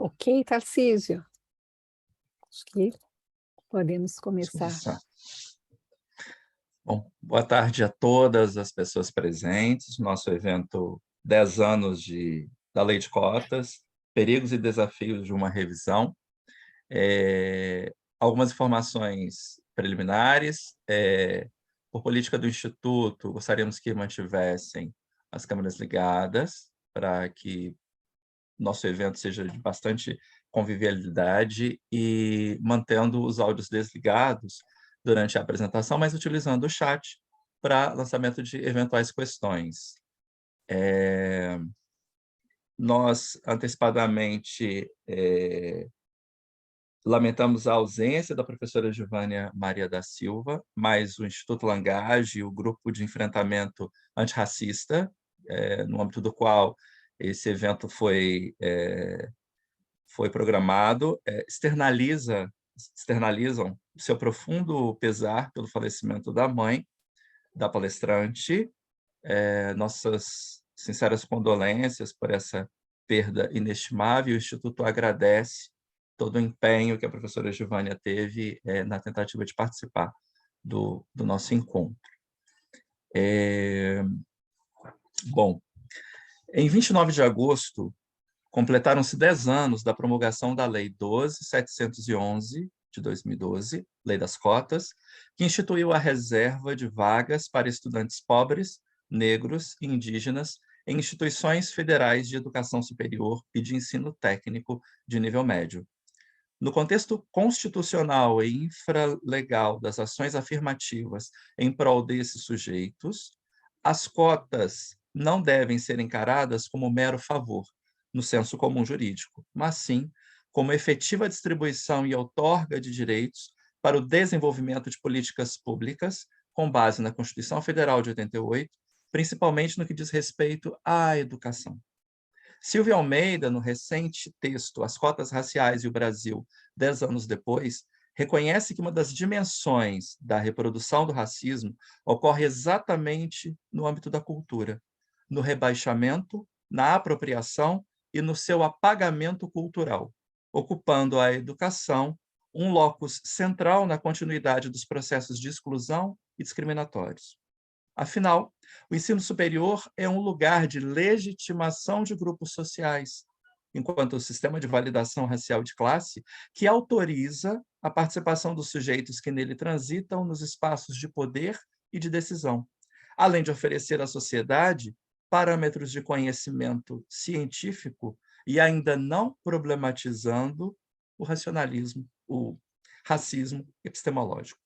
Ok, Tarcísio. Acho que podemos começar. Bom, boa tarde a todas as pessoas presentes. Nosso evento 10 anos da Lei de Cotas, perigos e desafios de uma revisão. Algumas informações preliminares. Por política do Instituto, gostaríamos que mantivessem as câmeras ligadas para que nosso evento seja de bastante convivialidade e mantendo os áudios desligados durante a apresentação, mas utilizando o chat para lançamento de eventuais questões. Nós, antecipadamente, lamentamos a ausência da professora Givânia Maria da Silva, mas o Instituto Langage e o Grupo de Enfrentamento Antirracista, no âmbito do qual esse evento foi programado, externalizam o seu profundo pesar pelo falecimento da mãe da palestrante, nossas sinceras condolências por essa perda inestimável. O Instituto agradece todo o empenho que a professora Givânia teve na tentativa de participar do nosso encontro. Bom, em 29 de agosto, completaram-se 10 anos da promulgação da Lei 12.711, de 2012, Lei das Cotas, que instituiu a reserva de vagas para estudantes pobres, negros e indígenas em instituições federais de educação superior e de ensino técnico de nível médio. No contexto constitucional e infralegal das ações afirmativas em prol desses sujeitos, as cotas não devem ser encaradas como mero favor, no senso comum jurídico, mas sim como efetiva distribuição e outorga de direitos para o desenvolvimento de políticas públicas com base na Constituição Federal de 88, principalmente no que diz respeito à educação. Silvia Almeida, no recente texto As Cotas Raciais e o Brasil, 10 anos depois, reconhece que uma das dimensões da reprodução do racismo ocorre exatamente no âmbito da cultura, no rebaixamento, na apropriação e no seu apagamento cultural, ocupando a educação um locus central na continuidade dos processos de exclusão e discriminatórios. Afinal, o ensino superior é um lugar de legitimação de grupos sociais, enquanto o sistema de validação racial de classe que autoriza a participação dos sujeitos que nele transitam nos espaços de poder e de decisão, além de oferecer à sociedade parâmetros de conhecimento científico e ainda não problematizando o racismo epistemológico.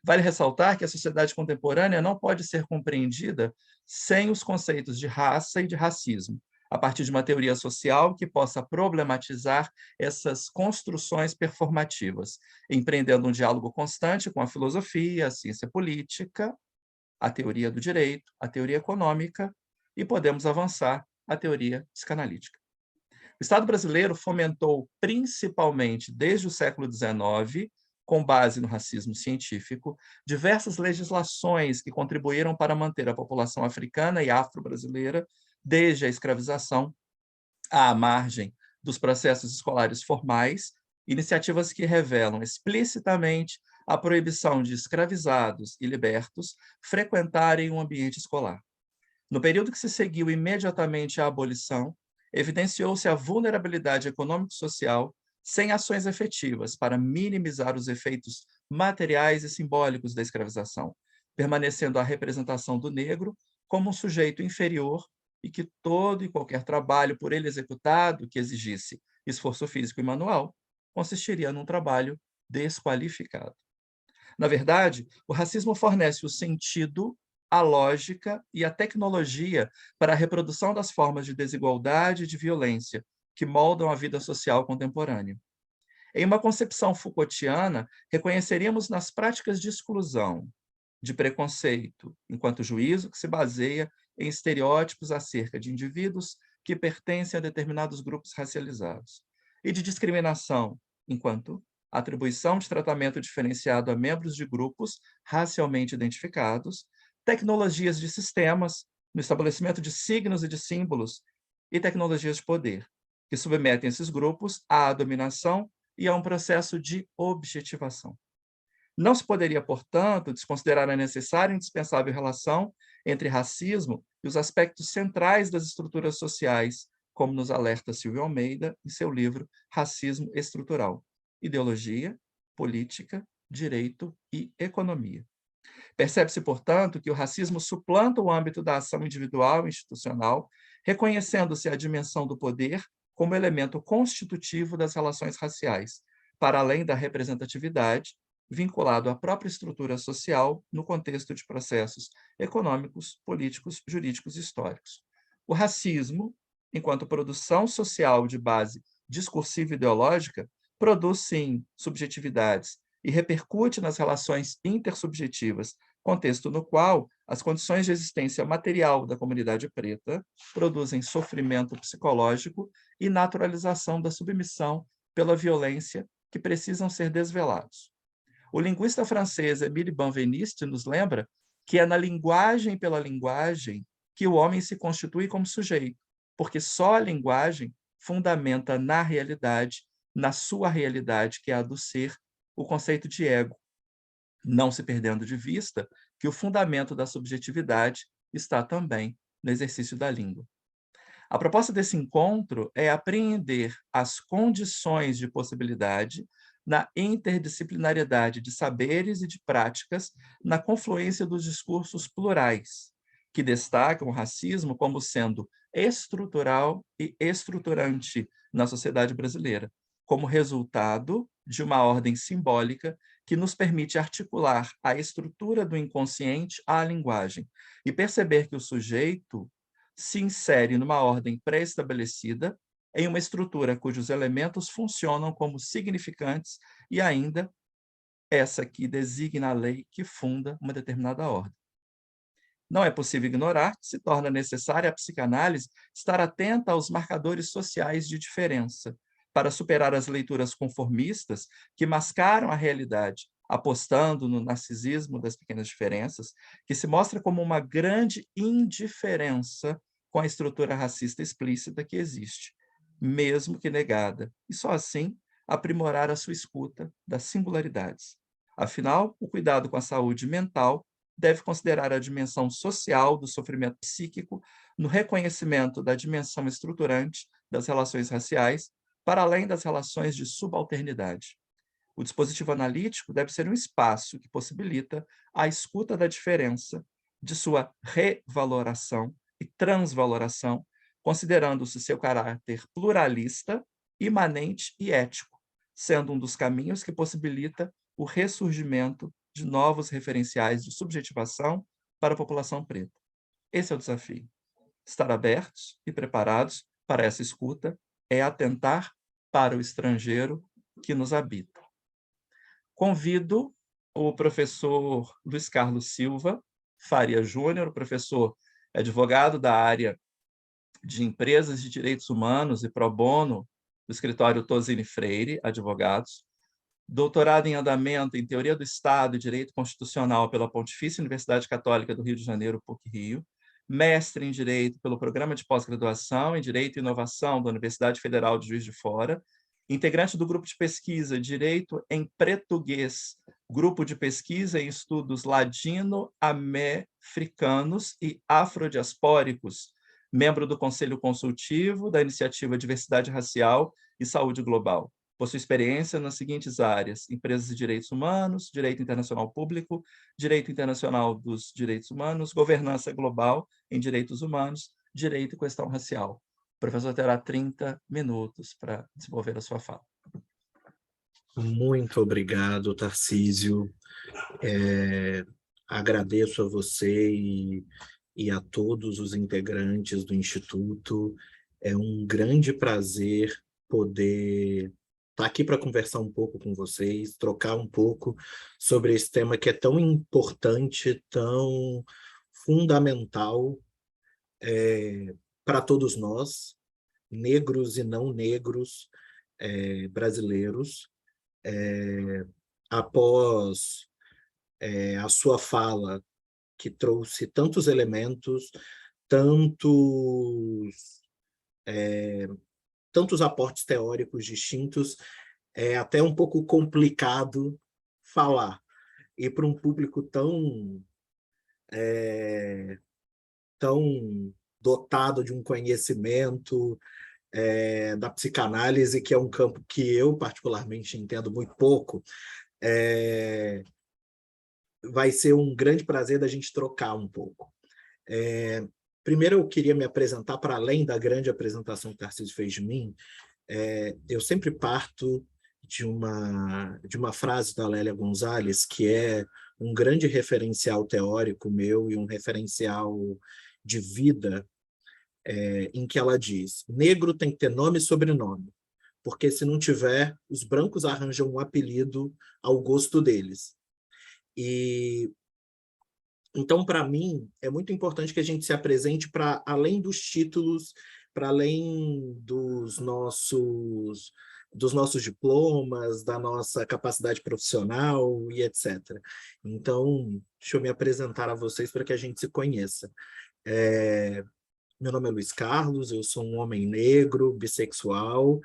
Vale ressaltar que a sociedade contemporânea não pode ser compreendida sem os conceitos de raça e de racismo, a partir de uma teoria social que possa problematizar essas construções performativas, empreendendo um diálogo constante com a filosofia, a ciência política, a teoria do direito, a teoria econômica e podemos avançar a teoria psicanalítica. O Estado brasileiro fomentou, principalmente desde o século XIX, com base no racismo científico, diversas legislações que contribuíram para manter a população africana e afro-brasileira, desde a escravização, à margem dos processos escolares formais, iniciativas que revelam explicitamente a proibição de escravizados e libertos frequentarem um ambiente escolar. No período que se seguiu imediatamente à abolição, evidenciou-se a vulnerabilidade econômico-social sem ações efetivas para minimizar os efeitos materiais e simbólicos da escravização, permanecendo a representação do negro como um sujeito inferior e que todo e qualquer trabalho por ele executado que exigisse esforço físico e manual consistiria num trabalho desqualificado. Na verdade, o racismo fornece o sentido, a lógica e a tecnologia para a reprodução das formas de desigualdade e de violência que moldam a vida social contemporânea. Em uma concepção Foucaultiana, reconheceríamos nas práticas de exclusão, de preconceito, enquanto juízo que se baseia em estereótipos acerca de indivíduos que pertencem a determinados grupos racializados, e de discriminação, enquanto atribuição de tratamento diferenciado a membros de grupos racialmente identificados, tecnologias de sistemas, no estabelecimento de signos e de símbolos, e tecnologias de poder, que submetem esses grupos à dominação e a um processo de objetivação. Não se poderia, portanto, desconsiderar a necessária e indispensável relação entre racismo e os aspectos centrais das estruturas sociais, como nos alerta Silvio Almeida em seu livro Racismo Estrutural: Ideologia, Política, Direito e Economia. Percebe-se, portanto, que o racismo suplanta o âmbito da ação individual e institucional, reconhecendo-se a dimensão do poder como elemento constitutivo das relações raciais, para além da representatividade, vinculado à própria estrutura social no contexto de processos econômicos, políticos, jurídicos e históricos. O racismo, enquanto produção social de base discursiva e ideológica, produz, sim, subjetividades e repercute nas relações intersubjetivas, contexto no qual as condições de existência material da comunidade preta produzem sofrimento psicológico e naturalização da submissão pela violência que precisam ser desvelados. O linguista francês Émile Benveniste nos lembra que é na linguagem e pela linguagem que o homem se constitui como sujeito, porque só a linguagem fundamenta na realidade, na sua realidade, que é a do ser, o conceito de ego, não se perdendo de vista que o fundamento da subjetividade está também no exercício da língua. A proposta desse encontro é apreender as condições de possibilidade na interdisciplinariedade de saberes e de práticas na confluência dos discursos plurais, que destacam o racismo como sendo estrutural e estruturante na sociedade brasileira, como resultado de uma ordem simbólica que nos permite articular a estrutura do inconsciente à linguagem e perceber que o sujeito se insere numa ordem pré-estabelecida em uma estrutura cujos elementos funcionam como significantes e ainda essa que designa a lei que funda uma determinada ordem. Não é possível ignorar que se torna necessária a psicanálise estar atenta aos marcadores sociais de diferença, para superar as leituras conformistas que mascaram a realidade, apostando no narcisismo das pequenas diferenças, que se mostra como uma grande indiferença com a estrutura racista explícita que existe, mesmo que negada, e só assim aprimorar a sua escuta das singularidades. Afinal, o cuidado com a saúde mental deve considerar a dimensão social do sofrimento psíquico no reconhecimento da dimensão estruturante das relações raciais, para além das relações de subalternidade. O dispositivo analítico deve ser um espaço que possibilita a escuta da diferença, de sua revaloração e transvaloração, considerando-se seu caráter pluralista, imanente e ético, sendo um dos caminhos que possibilita o ressurgimento de novos referenciais de subjetivação para a população preta. Esse é o desafio. Estar abertos e preparados para essa escuta é atentar para o estrangeiro que nos habita. Convido o professor Luiz Carlos Silva Faria Júnior, o professor advogado da área de empresas de direitos humanos e pro bono do escritório Tosini Freire, advogados, doutorado em andamento em Teoria do Estado e Direito Constitucional pela Pontifícia Universidade Católica do Rio de Janeiro, PUC-Rio, mestre em Direito pelo Programa de Pós-Graduação em Direito e Inovação da Universidade Federal de Juiz de Fora, integrante do grupo de pesquisa Direito em Português, grupo de pesquisa em estudos ladino-americanos e afrodiaspóricos, membro do Conselho Consultivo da Iniciativa Diversidade Racial e Saúde Global. Possui experiência nas seguintes áreas: empresas de direitos humanos, direito internacional público, direito internacional dos direitos humanos, governança global em direitos humanos, direito e questão racial. O professor terá 30 minutos para desenvolver a sua fala. Muito obrigado, Tarcísio. Agradeço a você e a todos os integrantes do Instituto. É um grande prazer poder estar aqui para conversar um pouco com vocês, trocar um pouco sobre esse tema que é tão importante, tão fundamental para todos nós, negros e não negros, brasileiros. Após a sua fala, que trouxe tantos elementos, tantos aportes teóricos distintos, é até um pouco complicado falar. E para um público tão dotado de um conhecimento da psicanálise, que é um campo que eu particularmente entendo muito pouco, vai ser um grande prazer da gente trocar um pouco. Primeiro eu queria me apresentar, para além da grande apresentação que o Tarcísio fez de mim. Eu sempre parto de uma frase da Lélia Gonzalez, que é um grande referencial teórico meu e um referencial de vida, em que ela diz: negro tem que ter nome e sobrenome, porque se não tiver, os brancos arranjam um apelido ao gosto deles. E então, para mim, é muito importante que a gente se apresente para além dos títulos, para além dos nossos diplomas, da nossa capacidade profissional e etc. Então, deixa eu me apresentar a vocês para que a gente se conheça. Meu nome é Luiz Carlos, eu sou um homem negro, bissexual.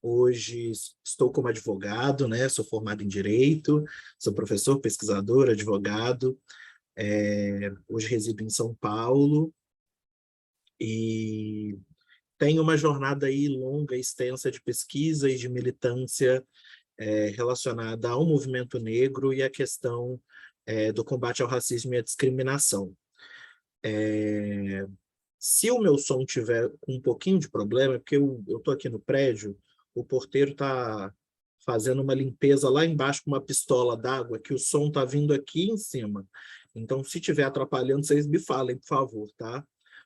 Hoje estou como advogado, né? Sou formado em Direito, sou professor, pesquisador, advogado. Hoje resido em São Paulo e tenho uma jornada aí longa, extensa de pesquisa e de militância relacionada ao movimento negro e à questão do combate ao racismo e à discriminação. Se o meu som tiver um pouquinho de problema, porque eu estou aqui no prédio, o porteiro está fazendo uma limpeza lá embaixo com uma pistola d'água, que o som está vindo aqui em cima. Então, se estiver atrapalhando, vocês me falem, por favor, tá?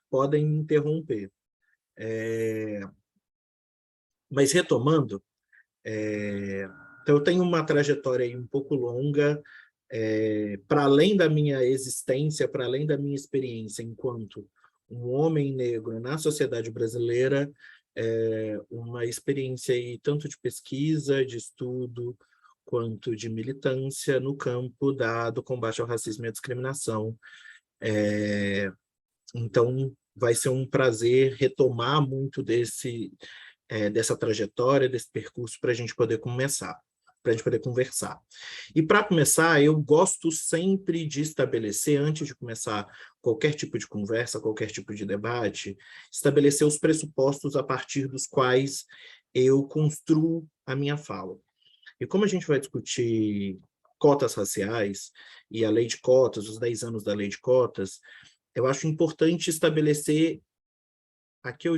Podem me interromper. Mas retomando, então eu tenho uma trajetória aí um pouco longa, para além da minha existência, para além da minha experiência enquanto um homem negro na sociedade brasileira, uma experiência aí tanto de pesquisa, de estudo, quanto de militância no campo do combate ao racismo e à discriminação. Então, vai ser um prazer retomar muito dessa trajetória, desse percurso, para a gente poder começar, para a gente poder conversar. E para começar, eu gosto sempre de estabelecer, antes de começar qualquer tipo de conversa, qualquer tipo de debate, estabelecer os pressupostos a partir dos quais eu construo a minha fala. E como a gente vai discutir cotas raciais e a lei de cotas, os 10 anos da lei de cotas, eu acho importante estabelecer, aqui eu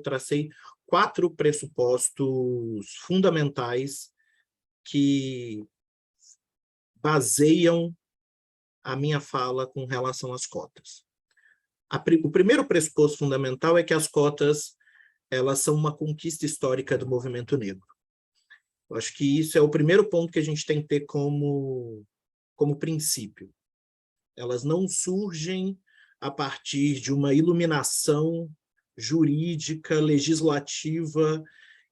tracei 4 pressupostos fundamentais que baseiam a minha fala com relação às cotas. O primeiro pressuposto fundamental é que as cotas, elas são uma conquista histórica do movimento negro. Eu acho que isso é o primeiro ponto que a gente tem que ter como princípio. Elas não surgem a partir de uma iluminação jurídica, legislativa,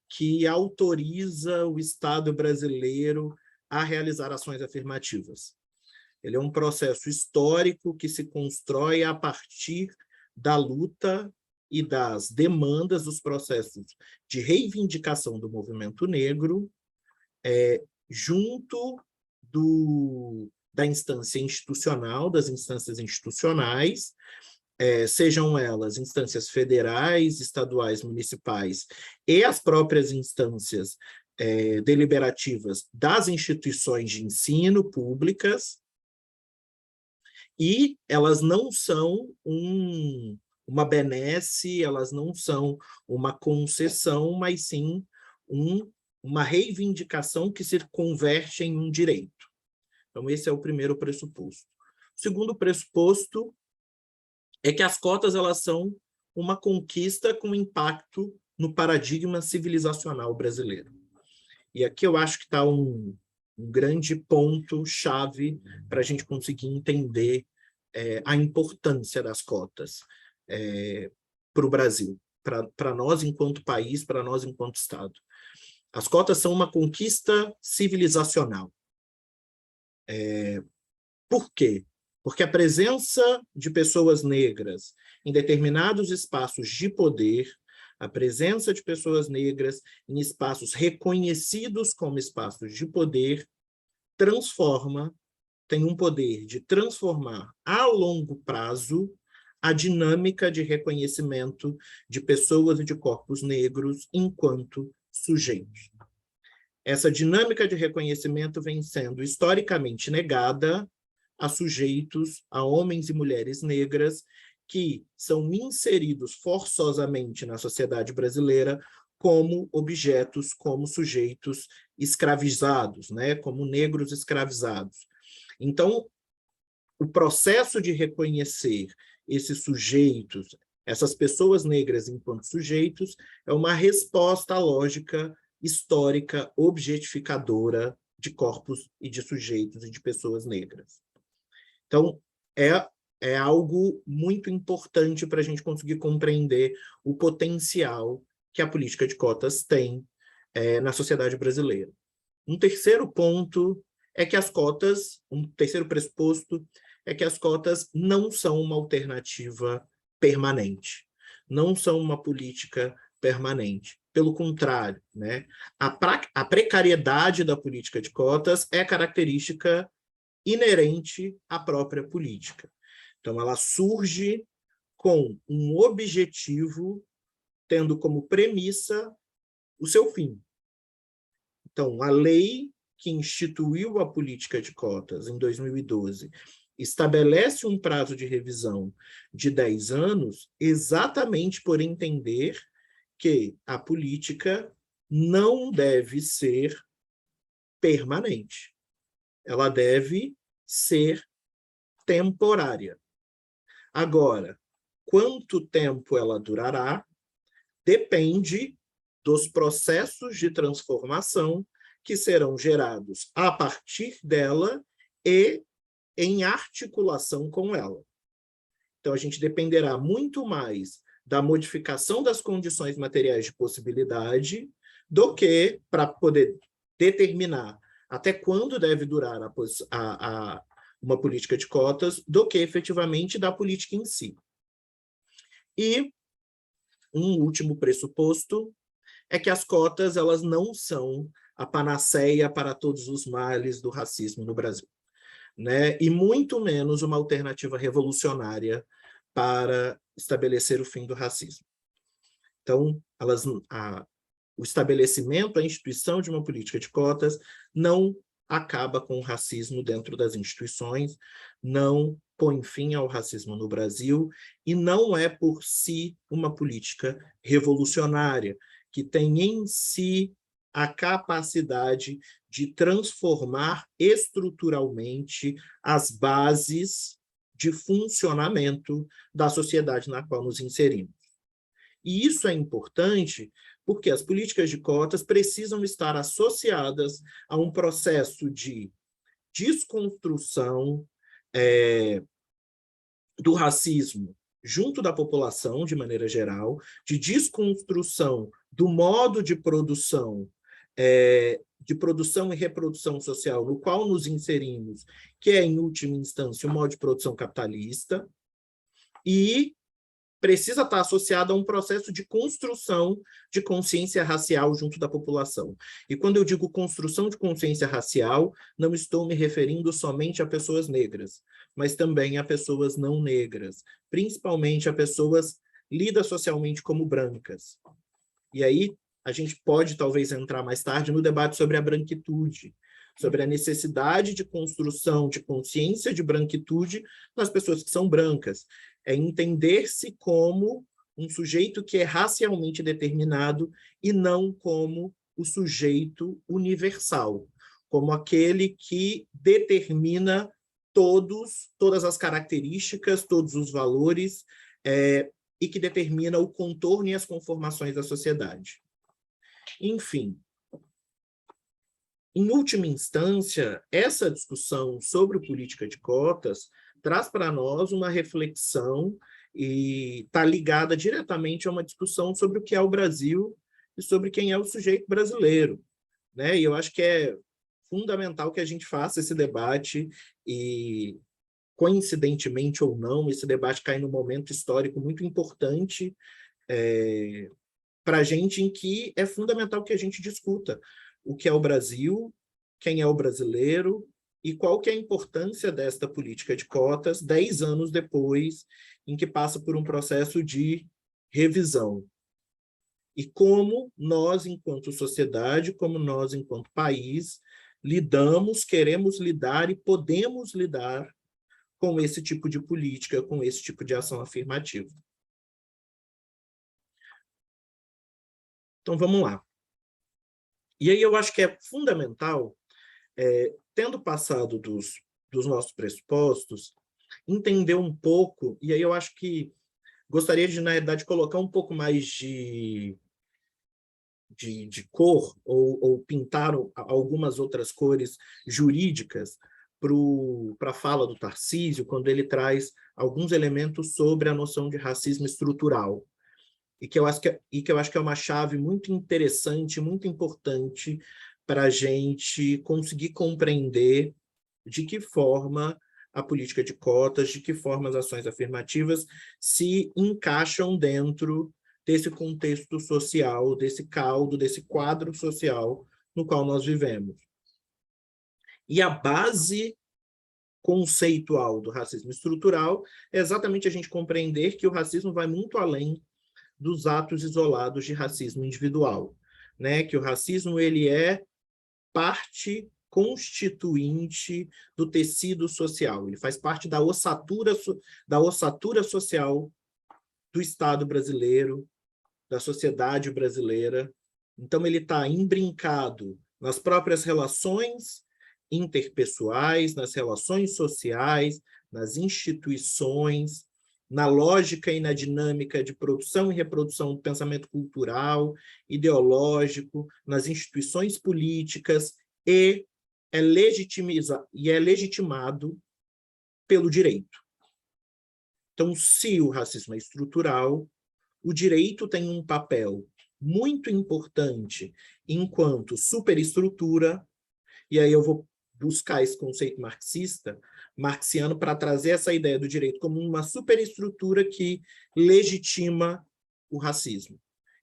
que autoriza o Estado brasileiro a realizar ações afirmativas. Ele é um processo histórico que se constrói a partir da luta e das demandas dos processos de reivindicação do movimento negro, junto da instância institucional, das instâncias institucionais, sejam elas instâncias federais, estaduais, municipais e as próprias instâncias deliberativas das instituições de ensino públicas, E elas não são uma benesse, elas não são uma concessão, mas sim uma reivindicação que se converte em um direito. Então, esse é o primeiro pressuposto. O segundo pressuposto é que as cotas elas são uma conquista com impacto no paradigma civilizacional brasileiro. E aqui eu acho que está um grande ponto-chave para a gente conseguir entender a importância das cotas para o Brasil, para nós enquanto país, para nós enquanto Estado. As cotas são uma conquista civilizacional. Por quê? Porque a presença de pessoas negras em determinados espaços de poder, a presença de pessoas negras em espaços reconhecidos como espaços de poder, tem um poder de transformar a longo prazo a dinâmica de reconhecimento de pessoas e de corpos negros enquanto sujeitos. Essa dinâmica de reconhecimento vem sendo historicamente negada a sujeitos, a homens e mulheres negras que são inseridos forçosamente na sociedade brasileira como objetos, como sujeitos escravizados, né? Como negros escravizados. Então, o processo de reconhecer esses sujeitos, essas pessoas negras enquanto sujeitos, é uma resposta à lógica histórica objetificadora de corpos e de sujeitos e de pessoas negras. Então, é algo muito importante para a gente conseguir compreender o potencial que a política de cotas tem na sociedade brasileira. Um terceiro ponto é que as cotas, um terceiro pressuposto, é que as cotas não são uma alternativa permanente, não são uma política permanente. Pelo contrário, né? A precariedade da política de cotas é característica inerente à própria política. Então, ela surge com um objetivo, tendo como premissa o seu fim. Então, a lei que instituiu a política de cotas em 2012 estabelece um prazo de revisão de 10 anos exatamente por entender que a política não deve ser permanente. Ela deve ser temporária. Agora, quanto tempo ela durará depende dos processos de transformação que serão gerados a partir dela e em articulação com ela. Então, a gente dependerá muito mais da modificação das condições materiais de possibilidade do que para poder determinar até quando deve durar uma política de cotas, do que efetivamente da política em si. E um último pressuposto é que as cotas elas não são a panaceia para todos os males do racismo no Brasil, né? E muito menos uma alternativa revolucionária para estabelecer o fim do racismo. Então, o estabelecimento, a instituição de uma política de cotas não acaba com o racismo dentro das instituições, não põe fim ao racismo no Brasil e não é por si uma política revolucionária, que tem em si a capacidade de transformar estruturalmente as bases de funcionamento da sociedade na qual nos inserimos. E isso é importante porque as políticas de cotas precisam estar associadas a um processo de desconstrução do racismo junto da população, de maneira geral, de desconstrução do modo de produção e reprodução social no qual nos inserimos, que é, em última instância, o modo de produção capitalista, e precisa estar associado a um processo de construção de consciência racial junto da população. E quando eu digo construção de consciência racial, não estou me referindo somente a pessoas negras, mas também a pessoas não negras, principalmente a pessoas lidas socialmente como brancas. E aí a gente pode talvez entrar mais tarde no debate sobre a branquitude, sobre a necessidade de construção de consciência de branquitude nas pessoas que são brancas. É entender-se como um sujeito que é racialmente determinado e não como o sujeito universal, como aquele que determina todas as características, todos os valores, e que determina o contorno e as conformações da sociedade. Enfim, em última instância, essa discussão sobre política de cotas traz para nós uma reflexão e está ligada diretamente a uma discussão sobre o que é o Brasil e sobre quem é o sujeito brasileiro, né? E eu acho que é fundamental que a gente faça esse debate e, coincidentemente ou não, esse debate cai num momento histórico muito importante para a gente, em que é fundamental que a gente discuta o que é o Brasil, quem é o brasileiro e qual que é a importância desta política de cotas 10 anos depois, em que passa por um processo de revisão. E como nós, enquanto sociedade, como nós, enquanto país, lidamos, queremos lidar e podemos lidar com esse tipo de política, com esse tipo de ação afirmativa. Então, vamos lá. E aí eu acho que é fundamental, tendo passado dos nossos pressupostos, entender um pouco, e aí eu acho que gostaria de, na verdade, colocar um pouco mais de cor, ou pintar algumas outras cores jurídicas para a fala do Tarcísio, quando ele traz alguns elementos sobre a noção de racismo estrutural, e que eu acho que é uma chave muito interessante, muito importante para a gente conseguir compreender de que forma a política de cotas, de que forma as ações afirmativas se encaixam dentro desse contexto social, desse caldo, desse quadro social no qual nós vivemos. E a base conceitual do racismo estrutural é exatamente a gente compreender que o racismo vai muito além dos atos isolados de racismo individual, né? Que o racismo ele é parte constituinte do tecido social, ele faz parte da ossatura social do Estado brasileiro, da sociedade brasileira. Então, ele está imbrincado nas próprias relações interpessoais, nas relações sociais, nas instituições, na lógica e na dinâmica de produção e reprodução do pensamento cultural, ideológico, nas instituições políticas, e é legitimado pelo direito. Então, se o racismo é estrutural, o direito tem um papel muito importante enquanto superestrutura, e aí eu vou buscar esse conceito marxiano, para trazer essa ideia do direito como uma superestrutura que legitima o racismo,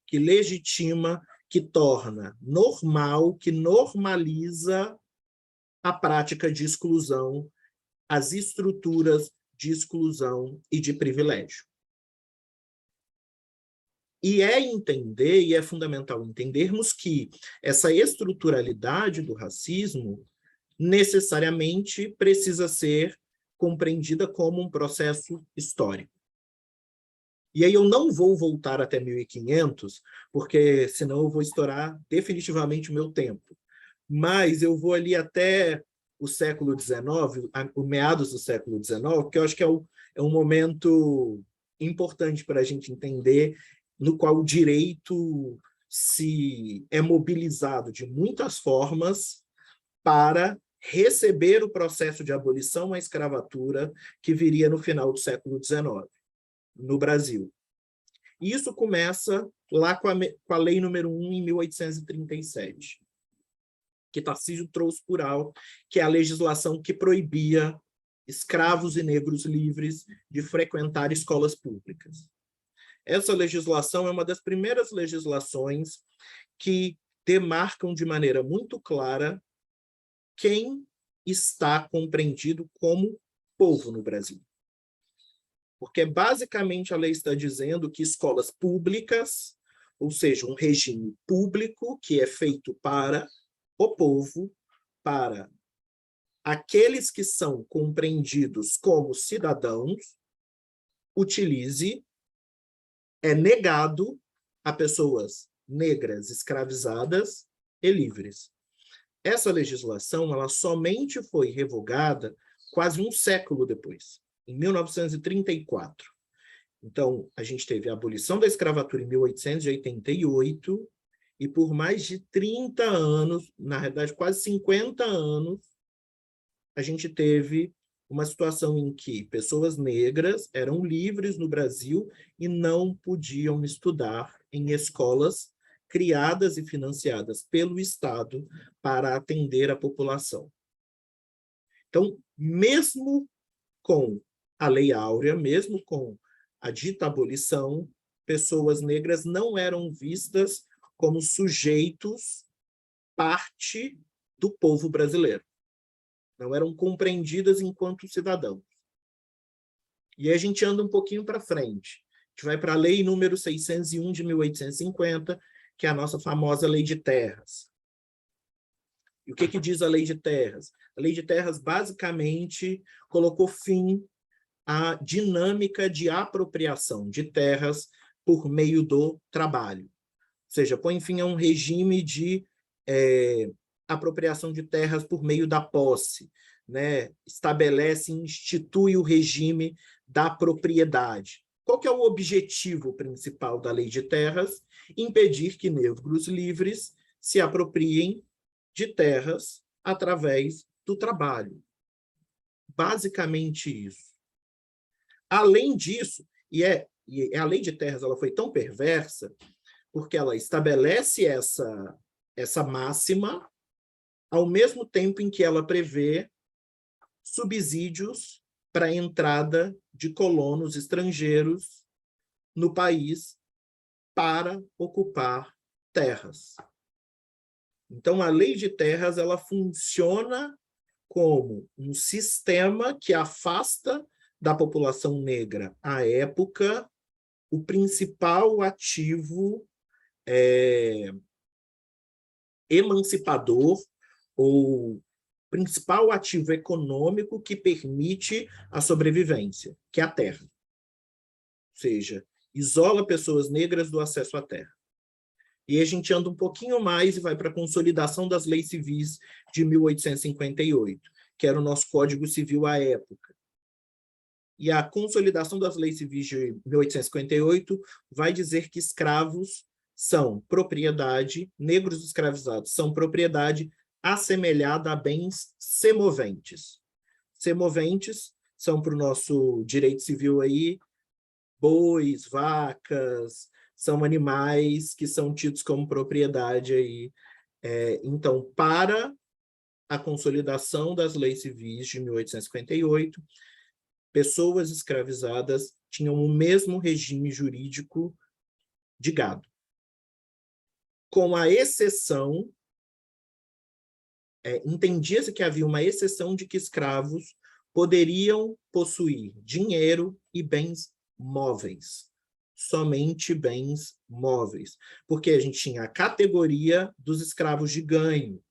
que legitima, que torna normal, que normaliza a prática de exclusão, as estruturas de exclusão e de privilégio. E é fundamental entendermos que essa estruturalidade do racismo necessariamente precisa ser compreendida como um processo histórico. E aí eu não vou voltar até 1500, porque senão eu vou estourar definitivamente o meu tempo. Mas eu vou ali até o século XIX, o meados do século XIX, que eu acho que é um momento importante para a gente entender, no qual o direito se é mobilizado de muitas formas para receber o processo de abolição à escravatura que viria no final do século XIX, no Brasil. E isso começa lá com a Lei número 1, em 1837, que Tarcísio trouxe por alto, que é a legislação que proibia escravos e negros livres de frequentar escolas públicas. Essa legislação é uma das primeiras legislações que demarcam de maneira muito clara quem está compreendido como povo no Brasil. Porque, basicamente, a lei está dizendo que escolas públicas, ou seja, um regime público que é feito para o povo, para aqueles que são compreendidos como cidadãos, é negado a pessoas negras escravizadas e livres. Essa legislação ela somente foi revogada quase um século depois, em 1934. Então, a gente teve a abolição da escravatura em 1888, e por mais de 30 anos, na realidade, quase 50 anos, a gente teve uma situação em que pessoas negras eram livres no Brasil e não podiam estudar em escolas criadas e financiadas pelo Estado para atender a população. Então, mesmo com a Lei Áurea, mesmo com a dita abolição, pessoas negras não eram vistas como sujeitos, parte do povo brasileiro. Não eram compreendidas enquanto cidadãos. E aí a gente anda um pouquinho para frente. A gente vai para a Lei número 601 de 1850, que é a nossa famosa Lei de Terras. E o que diz a Lei de Terras? A Lei de Terras, basicamente, colocou fim à dinâmica de apropriação de terras por meio do trabalho. Ou seja, põe fim a um regime de apropriação de terras por meio da posse, né? Estabelece e institui o regime da propriedade. Qual que é o objetivo principal da Lei de Terras? Impedir que negros livres se apropriem de terras através do trabalho. Basicamente isso. Além disso, e a Lei de Terras ela foi tão perversa porque ela estabelece essa máxima ao mesmo tempo em que ela prevê subsídios para a entrada de colonos estrangeiros no país para ocupar terras. Então, a Lei de Terras ela funciona como um sistema que afasta da população negra, à época, o principal ativo emancipador ou principal ativo econômico que permite a sobrevivência, que é a terra. Ou seja, isola pessoas negras do acesso à terra. E a gente anda um pouquinho mais e vai para a consolidação das leis civis de 1858, que era o nosso Código Civil à época. E a consolidação das leis civis de 1858 vai dizer que escravos são propriedade, negros escravizados são propriedade assemelhada a bens semoventes. Semoventes são, para o nosso direito civil aí, bois, vacas, são animais que são tidos como propriedade aí. Então, para a consolidação das leis civis de 1858, pessoas escravizadas tinham o mesmo regime jurídico de gado. Com a exceção, entendia-se que havia uma exceção de que escravos poderiam possuir dinheiro e bens móveis. Somente bens móveis. Porque a gente tinha a categoria dos escravos de ganho, ou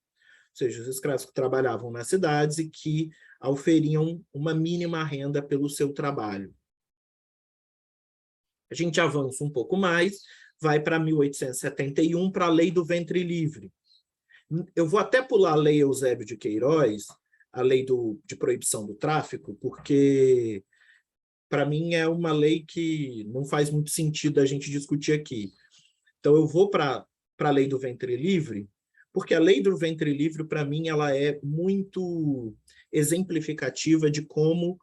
seja, os escravos que trabalhavam nas cidades e que auferiam uma mínima renda pelo seu trabalho. A gente avança um pouco mais, vai para 1871, para a Lei do Ventre Livre. Eu vou até pular a Lei Eusébio de Queiroz, a Lei de Proibição do Tráfico, porque, para mim, é uma lei que não faz muito sentido a gente discutir aqui. Então, eu vou para a Lei do Ventre Livre, porque a Lei do Ventre Livre, para mim, ela é muito exemplificativa de como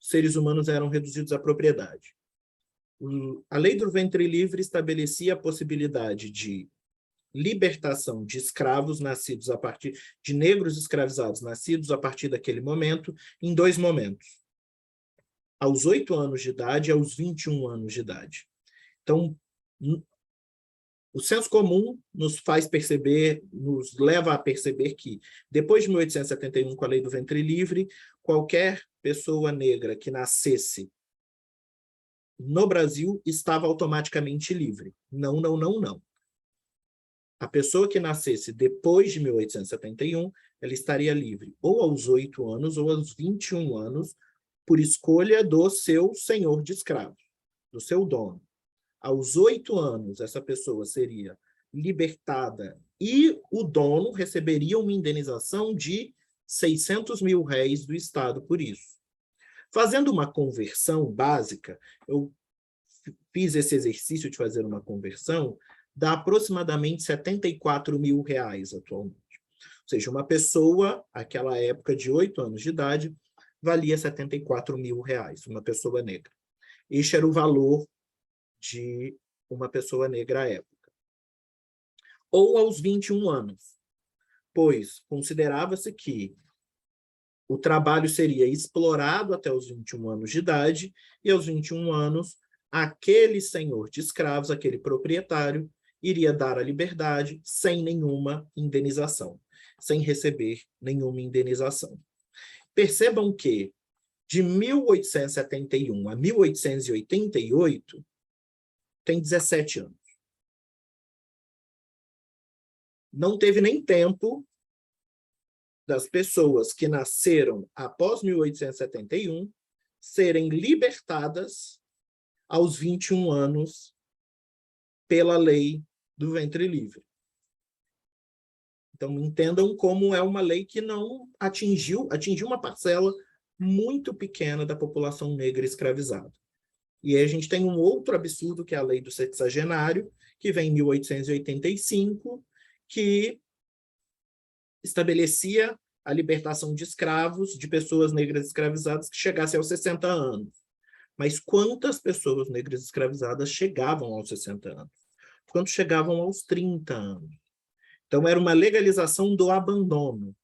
seres humanos eram reduzidos à propriedade. A Lei do Ventre Livre estabelecia a possibilidade de libertação de escravos nascidos a partir de negros escravizados nascidos a partir daquele momento, em 2 momentos. Aos 8 anos de idade e aos 21 anos de idade. Então, o senso comum nos faz perceber, nos leva a perceber que, depois de 1871, com a Lei do Ventre Livre, qualquer pessoa negra que nascesse no Brasil estava automaticamente livre. Não, não, não, não. A pessoa que nascesse depois de 1871, ela estaria livre ou aos 8 anos ou aos 21 anos, por escolha do seu senhor de escravos, do seu dono. Aos 8 anos, essa pessoa seria libertada e o dono receberia uma indenização de 600 mil réis do Estado por isso. Fazendo uma conversão básica, eu fiz esse exercício de fazer uma conversão, dá aproximadamente 74 mil reais atualmente. Ou seja, uma pessoa, naquela época de 8 anos de idade, valia 74 mil reais, uma pessoa negra. Este era o valor de uma pessoa negra à época. Ou aos 21 anos, pois considerava-se que o trabalho seria explorado até os 21 anos de idade, e aos 21 anos, aquele senhor de escravos, aquele proprietário, iria dar a liberdade sem nenhuma indenização, sem receber nenhuma indenização. Percebam que, de 1871 a 1888, tem 17 anos. Não teve nem tempo das pessoas que nasceram após 1871 serem libertadas aos 21 anos pela lei do ventre livre. Então, entendam como é uma lei que não atingiu uma parcela muito pequena da população negra escravizada. E aí a gente tem um outro absurdo, que é a lei do sexagenário, que vem em 1885, que estabelecia a libertação de escravos, de pessoas negras escravizadas que chegassem aos 60 anos. Mas quantas pessoas negras escravizadas chegavam aos 60 anos? Quantos chegavam aos 30 anos? Então, era uma legalização do abandono.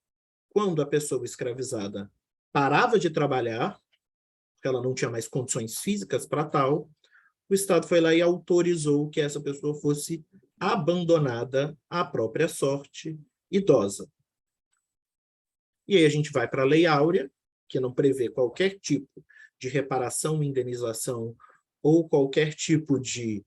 Quando a pessoa escravizada parava de trabalhar, porque ela não tinha mais condições físicas para tal, o Estado foi lá e autorizou que essa pessoa fosse abandonada à própria sorte, idosa. E aí a gente vai para a Lei Áurea, que não prevê qualquer tipo de reparação, indenização ou qualquer tipo de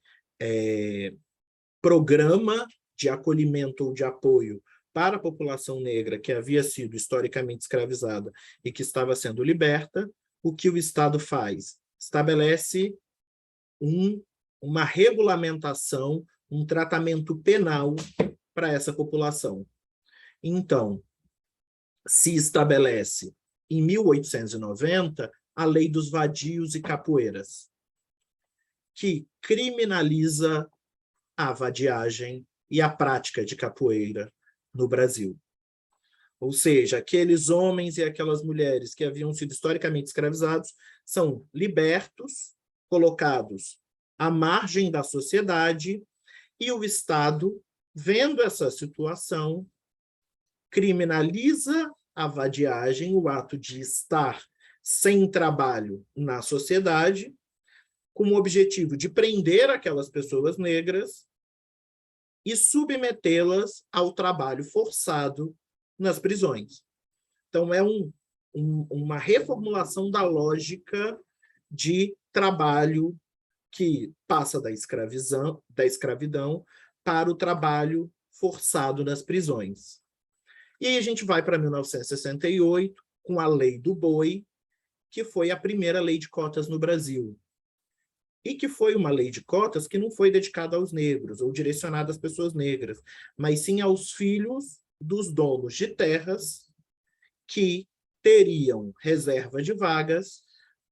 programa de acolhimento ou de apoio para a população negra que havia sido historicamente escravizada e que estava sendo liberta. O que o Estado faz? Estabelece uma regulamentação, um tratamento penal para essa população. Então, se estabelece, em 1890, a Lei dos Vadios e Capoeiras, que criminaliza a vadiagem e a prática de capoeira no Brasil. Ou seja, aqueles homens e aquelas mulheres que haviam sido historicamente escravizados são libertos, colocados à margem da sociedade, e o Estado, vendo essa situação, criminaliza a vadiagem, o ato de estar sem trabalho na sociedade, com o objetivo de prender aquelas pessoas negras e submetê-las ao trabalho forçado nas prisões. Então, é uma reformulação da lógica de trabalho que passa da escravidão para o trabalho forçado nas prisões. E aí a gente vai para 1968, com a Lei do Boi, que foi a primeira lei de cotas no Brasil. E que foi uma lei de cotas que não foi dedicada aos negros, ou direcionada às pessoas negras, mas sim aos filhos dos donos de terras que teriam reserva de vagas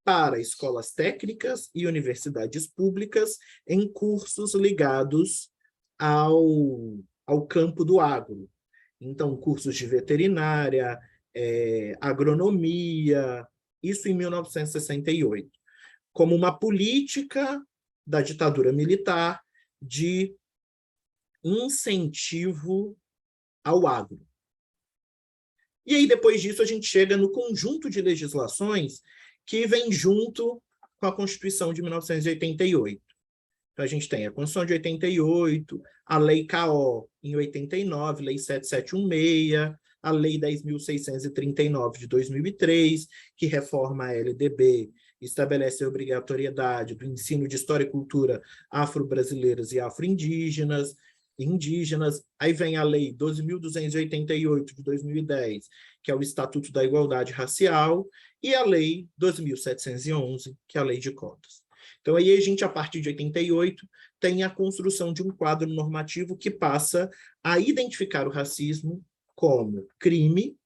para escolas técnicas e universidades públicas em cursos ligados ao campo do agro. Então, cursos de veterinária, agronomia, isso em 1968. Como uma política da ditadura militar de incentivo ao agro. E aí, depois disso, a gente chega no conjunto de legislações que vem junto com a Constituição de 1988. Então, a gente tem a Constituição de 88, a Lei KO em 89, Lei 7716, a Lei 10.639 de 2003, que reforma a LDB, estabelece a obrigatoriedade do ensino de história e cultura afro-brasileiras e afro-indígenas, indígenas. Aí vem a Lei 12.288 de 2010, que é o Estatuto da Igualdade Racial, e a Lei 2.711, que é a Lei de Cotas. Então, aí a gente, a partir de 88, tem a construção de um quadro normativo que passa a identificar o racismo como crime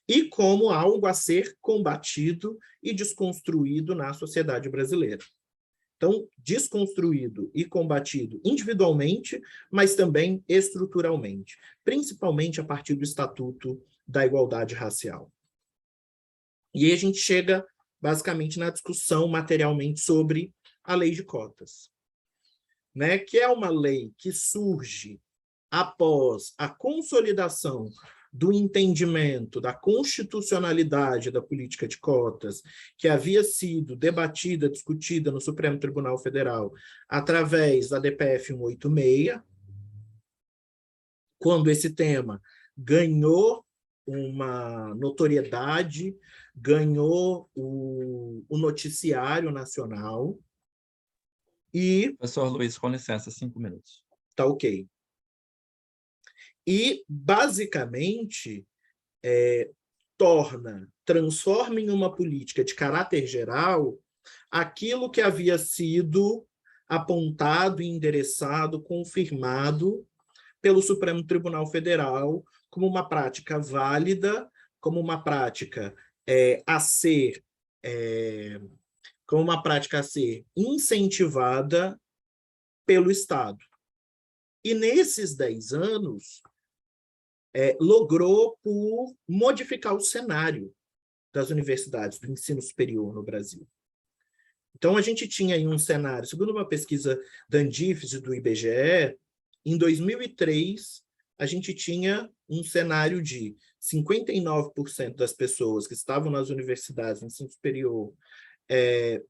e como algo a ser combatido e desconstruído na sociedade brasileira. Então, desconstruído e combatido individualmente, mas também estruturalmente, principalmente a partir do Estatuto da Igualdade Racial. E aí a gente chega, basicamente, na discussão materialmente sobre a lei de cotas, né? Que é uma lei que surge após a consolidação do entendimento da constitucionalidade da política de cotas, que havia sido debatida, discutida no Supremo Tribunal Federal através da DPF 186, quando esse tema ganhou uma notoriedade, ganhou o noticiário nacional e... Professor Luiz, com licença, 5 minutos. Tá ok. E, basicamente, transforma em uma política de caráter geral aquilo que havia sido apontado, endereçado, confirmado pelo Supremo Tribunal Federal como uma prática válida, como uma prática como uma prática a ser incentivada pelo Estado. E nesses 10 anos, logrou por modificar o cenário das universidades, do ensino superior no Brasil. Então, a gente tinha aí um cenário, segundo uma pesquisa da Andifes e do IBGE, em 2003, a gente tinha um cenário de 59% das pessoas que estavam nas universidades de ensino superior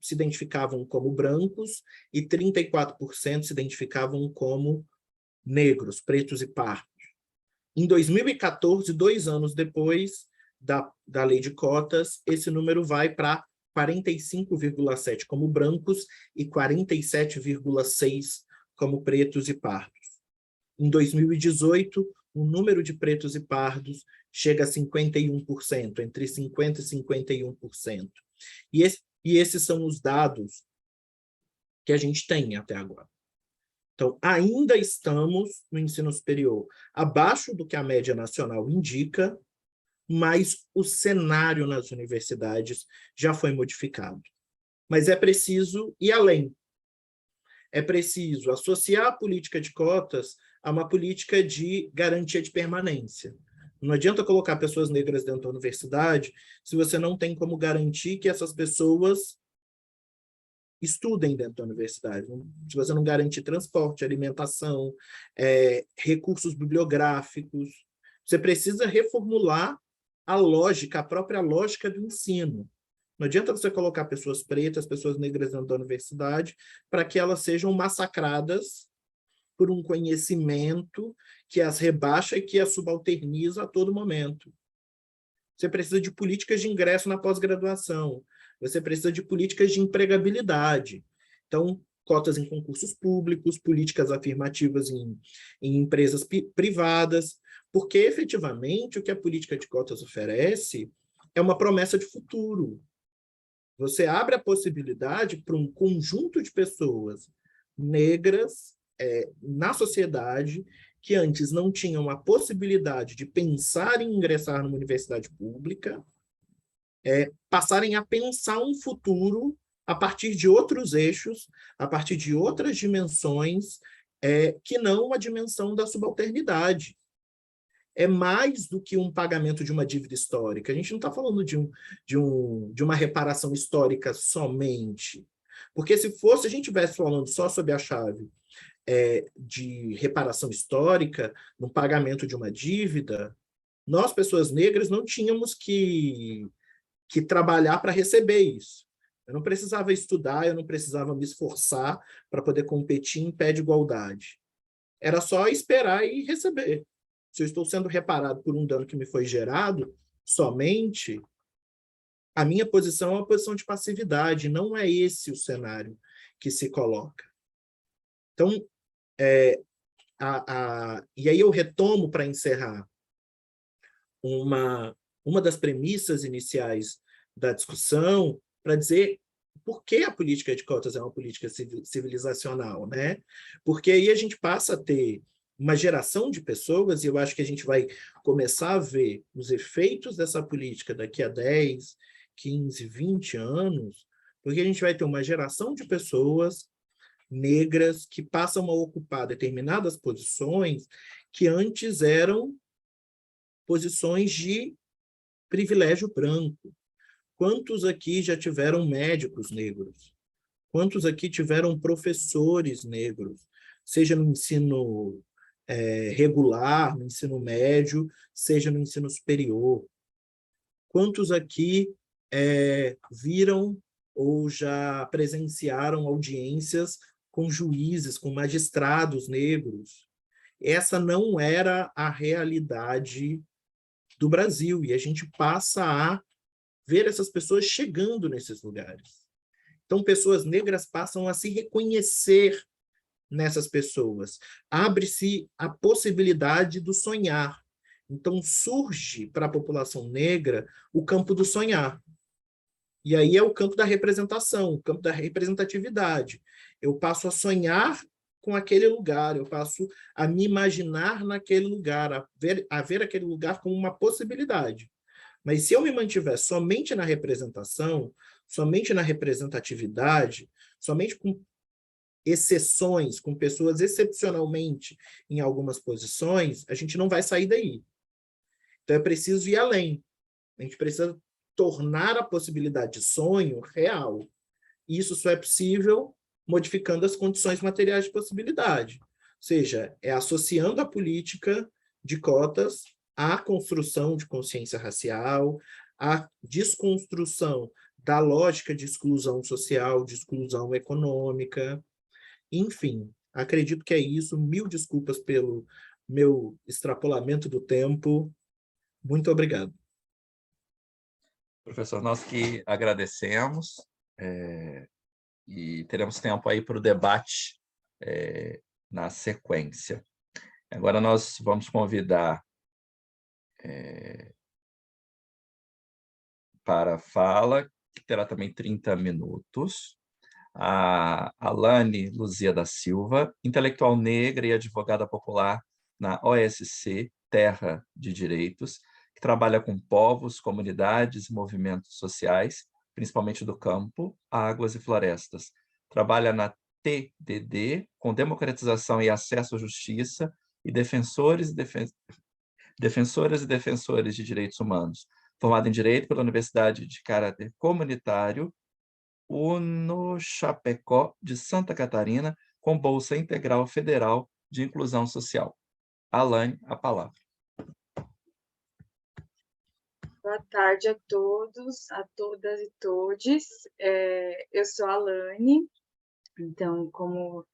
se identificavam como brancos e 34% se identificavam como negros, pretos e pardos. Em 2014, 2 anos depois da lei de cotas, esse número vai para 45,7% como brancos e 47,6% como pretos e pardos. Em 2018, o número de pretos e pardos chega a 51%, entre 50% e 51%. E esses são os dados que a gente tem até agora. Então, ainda estamos no ensino superior abaixo do que a média nacional indica, mas o cenário nas universidades já foi modificado. Mas é preciso ir além. É preciso associar a política de cotas a uma política de garantia de permanência. Não adianta colocar pessoas negras dentro da universidade se você não tem como garantir que essas pessoas estudem dentro da universidade. Se você não garantir transporte, alimentação, recursos bibliográficos, você precisa reformular a lógica, a própria lógica do ensino. Não adianta você colocar pessoas pretas, pessoas negras dentro da universidade para que elas sejam massacradas por um conhecimento que as rebaixa e que as subalterniza a todo momento. Você precisa de políticas de ingresso na pós-graduação. Você precisa de políticas de empregabilidade. Então, cotas em concursos públicos, políticas afirmativas em empresas privadas, porque, efetivamente, o que a política de cotas oferece é uma promessa de futuro. Você abre a possibilidade para um conjunto de pessoas negras na sociedade que antes não tinham a possibilidade de pensar em ingressar numa universidade pública, passarem a pensar um futuro a partir de outros eixos, a partir de outras dimensões, que não a dimensão da subalternidade. É mais do que um pagamento de uma dívida histórica. A gente não está falando de uma reparação histórica somente. Porque se a gente estivesse falando só sobre a chave de reparação histórica, no pagamento de uma dívida, nós, pessoas negras, não tínhamos que trabalhar para receber isso. Eu não precisava estudar, eu não precisava me esforçar para poder competir em pé de igualdade. Era só esperar e receber. Se eu estou sendo reparado por um dano que me foi gerado, somente, a minha posição é uma posição de passividade, não é esse o cenário que se coloca. Então, E aí eu retomo para encerrar uma das premissas iniciais da discussão, para dizer por que a política de cotas é uma política civilizacional, né? Porque aí a gente passa a ter uma geração de pessoas, e eu acho que a gente vai começar a ver os efeitos dessa política daqui a 10, 15, 20 anos, porque a gente vai ter uma geração de pessoas negras que passam a ocupar determinadas posições que antes eram posições de privilégio branco. Quantos aqui já tiveram médicos negros? Quantos aqui tiveram professores negros? Seja no ensino regular, no ensino médio, seja no ensino superior. Quantos aqui viram ou já presenciaram audiências com juízes, com magistrados negros? Essa não era a realidade do Brasil, e a gente passa a ver essas pessoas chegando nesses lugares. Então, pessoas negras passam a se reconhecer nessas pessoas. Abre-se a possibilidade do sonhar. Então, surge para a população negra o campo do sonhar. E aí é o campo da representação, o campo da representatividade. Eu passo a sonhar com aquele lugar, eu passo a me imaginar naquele lugar, a ver aquele lugar como uma possibilidade. Mas se eu me mantiver somente na representação, somente na representatividade, somente com exceções, com pessoas excepcionalmente em algumas posições, a gente não vai sair daí. Então é preciso ir além. A gente precisa tornar a possibilidade de sonho real. E isso só é possível modificando as condições materiais de possibilidade. Ou seja, é associando a política de cotas à construção de consciência racial, à desconstrução da lógica de exclusão social, de exclusão econômica. Enfim, acredito que é isso. Mil desculpas pelo meu extrapolamento do tempo. Muito obrigado. Professor, nós que agradecemos e teremos tempo aí para o debate na sequência. Agora nós vamos convidar para a fala, que terá também 30 minutos, a Alane Luzia da Silva, intelectual negra e advogada popular na OSC, Terra de Direitos, que trabalha com povos, comunidades e movimentos sociais, principalmente do campo, águas e florestas. Trabalha na TDD, com democratização e acesso à justiça, e defensoras e defensores de direitos humanos. Formada em Direito pela Universidade de Caráter Comunitário, Unochapecó de Santa Catarina, com Bolsa Integral Federal de Inclusão Social. Alane, a palavra. Boa tarde a todos, a todas e todes. Eu sou a Alane, então, como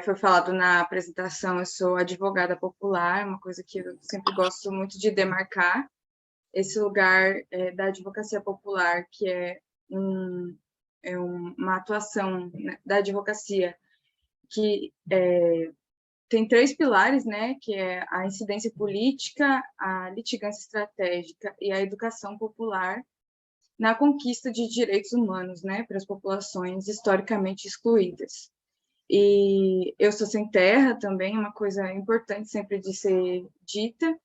foi falado na apresentação, eu sou advogada popular, uma coisa que eu sempre gosto muito de demarcar, esse lugar da advocacia popular, que é uma atuação, né, da advocacia que tem 3 pilares, né, que é a incidência política, a litigância estratégica e a educação popular na conquista de direitos humanos, né, para as populações historicamente excluídas. E eu sou sem terra também, uma coisa importante sempre de ser dita,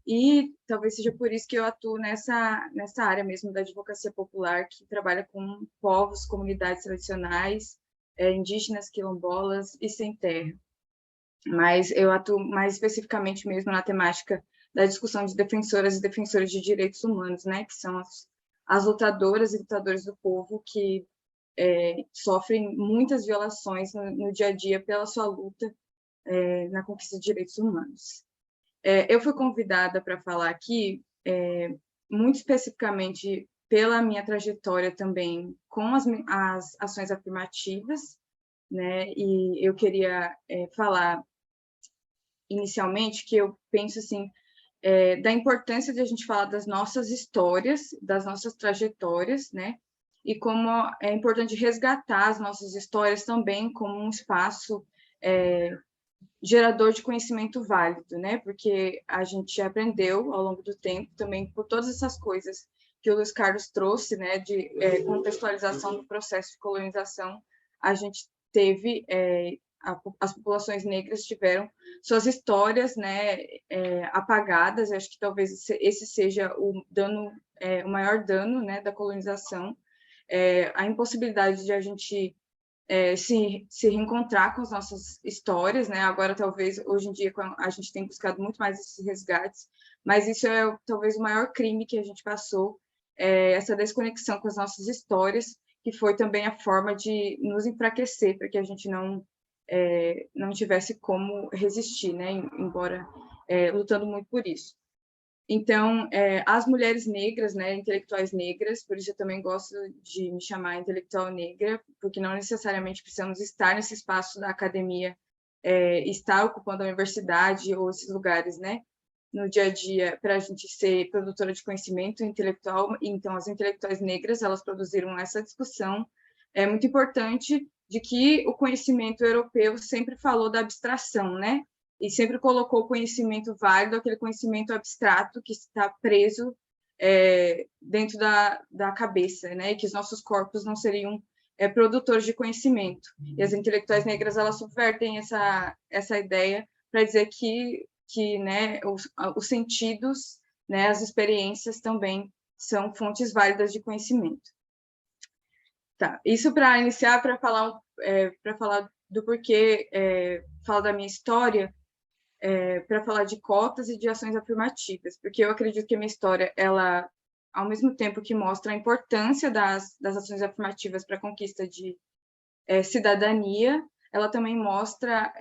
e talvez seja por isso que eu atuo nessa área mesmo da advocacia popular, que trabalha com povos, comunidades tradicionais, indígenas, quilombolas e sem terra. Mas eu atuo mais especificamente mesmo na temática da discussão de defensoras e defensores de direitos humanos, né, que são as lutadoras e lutadores do povo que sofrem muitas violações no dia a dia pela sua luta na conquista de direitos humanos. Eu fui convidada para falar aqui, muito especificamente pela minha trajetória também com as ações afirmativas, né? E eu queria falar inicialmente que eu penso assim da importância de a gente falar das nossas histórias, das nossas trajetórias, né? E como é importante resgatar as nossas histórias também como um espaço gerador de conhecimento válido, né? Porque a gente aprendeu ao longo do tempo também por todas essas coisas que o Luiz Carlos trouxe, né? De contextualização do processo de colonização, a gente teve as populações negras tiveram suas histórias, né, apagadas. Eu acho que talvez esse seja o dano, o maior dano, né, da colonização, a impossibilidade de a gente se reencontrar com as nossas histórias, né? Agora, talvez, hoje em dia, a gente tem buscado muito mais esses resgates, mas isso é talvez o maior crime que a gente passou, essa desconexão com as nossas histórias, que foi também a forma de nos enfraquecer, para que a gente não tivesse como resistir, né? Embora lutando muito por isso. Então, as mulheres negras, né, intelectuais negras, por isso eu também gosto de me chamar intelectual negra, porque não necessariamente precisamos estar nesse espaço da academia, estar ocupando a universidade ou esses lugares, né, no dia a dia, para a gente ser produtora de conhecimento intelectual. Então, as intelectuais negras, elas produziram essa discussão muito importante de que o conhecimento europeu sempre falou da abstração, né? E sempre colocou o conhecimento válido, aquele conhecimento abstrato que está preso dentro da cabeça, né? E que os nossos corpos não seriam produtores de conhecimento. E as intelectuais negras, elas subvertem essa ideia para dizer que né, os sentidos, né, as experiências também são fontes válidas de conhecimento. Tá, isso para iniciar, para falar do porquê, falar da minha história, para falar de cotas e de ações afirmativas, porque eu acredito que a minha história, ela, ao mesmo tempo que mostra a importância das ações afirmativas para a conquista de cidadania, ela também mostra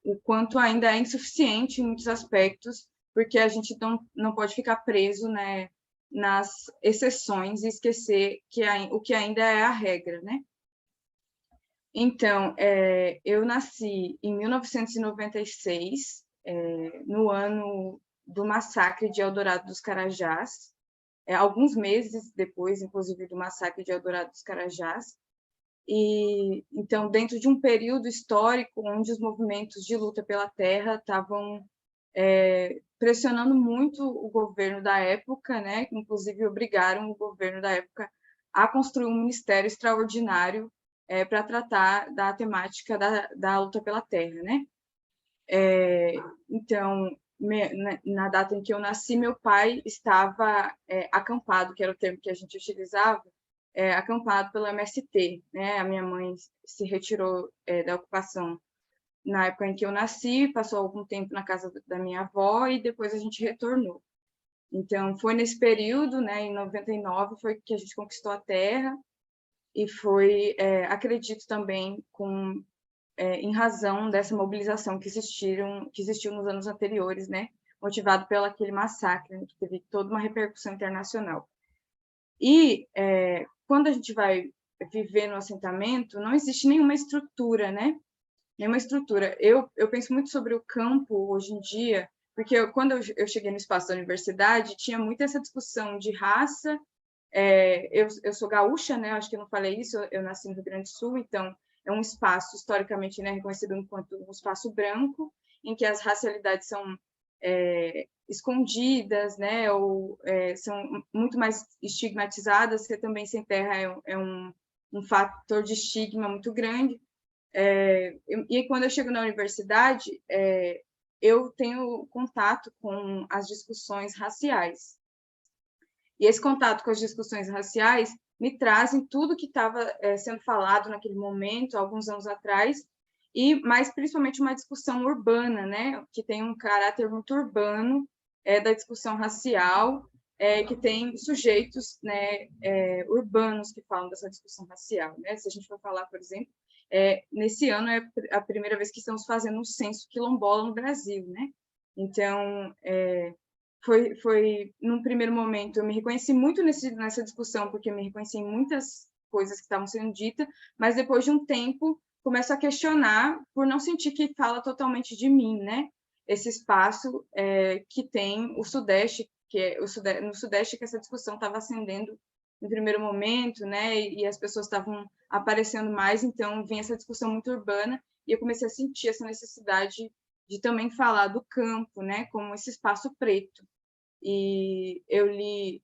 o quanto ainda é insuficiente em muitos aspectos, porque a gente não pode ficar preso, né, nas exceções e esquecer o que ainda é a regra, né? Então, eu nasci em 1996, no ano do massacre de Eldorado dos Carajás, alguns meses depois, inclusive, do massacre de Eldorado dos Carajás. E, então, dentro de um período histórico onde os movimentos de luta pela terra estavam pressionando muito o governo da época, né? Inclusive obrigaram o governo da época a construir um ministério extraordinário para tratar da temática da luta pela terra, né? Então, na data em que eu nasci, meu pai estava acampado, que era o termo que a gente utilizava, acampado pelo MST, né? A minha mãe se retirou da ocupação na época em que eu nasci, passou algum tempo na casa da minha avó e depois a gente retornou. Então, foi nesse período, né, em 99, foi que a gente conquistou a terra, e foi, acredito também, em razão dessa mobilização que existiu nos anos anteriores, né, motivado pelo aquele massacre, né, que teve toda uma repercussão internacional. E quando a gente vai viver no assentamento, não existe nenhuma estrutura, né? Nenhuma estrutura. Eu penso muito sobre o campo hoje em dia, porque quando eu cheguei no espaço da universidade, tinha muito essa discussão de raça. Eu sou gaúcha, né? Acho que eu não falei isso, eu nasci no Rio Grande do Sul, então é um espaço historicamente, né, reconhecido enquanto um espaço branco, em que as racialidades são escondidas, né, ou são muito mais estigmatizadas. Ser também sem terra é um fator de estigma muito grande. E quando eu chego na universidade, eu tenho contato com as discussões raciais. E esse contato com as discussões raciais me trazem tudo que estava sendo falado naquele momento, alguns anos atrás, mas principalmente uma discussão urbana, né, que tem um caráter muito urbano, da discussão racial, que tem sujeitos, né, urbanos que falam dessa discussão racial, né? Se a gente for falar, por exemplo, nesse ano é a primeira vez que estamos fazendo um censo quilombola no Brasil, né? Então, foi num primeiro momento, eu me reconheci muito nessa discussão, porque eu me reconheci em muitas coisas que estavam sendo ditas, mas depois de um tempo, começo a questionar por não sentir que fala totalmente de mim, né? Esse espaço que tem o Sudeste, no Sudeste que essa discussão estava ascendendo no primeiro momento, né, e as pessoas estavam aparecendo mais, então vinha essa discussão muito urbana, e eu comecei a sentir essa necessidade de também falar do campo, né, como esse espaço preto. E eu li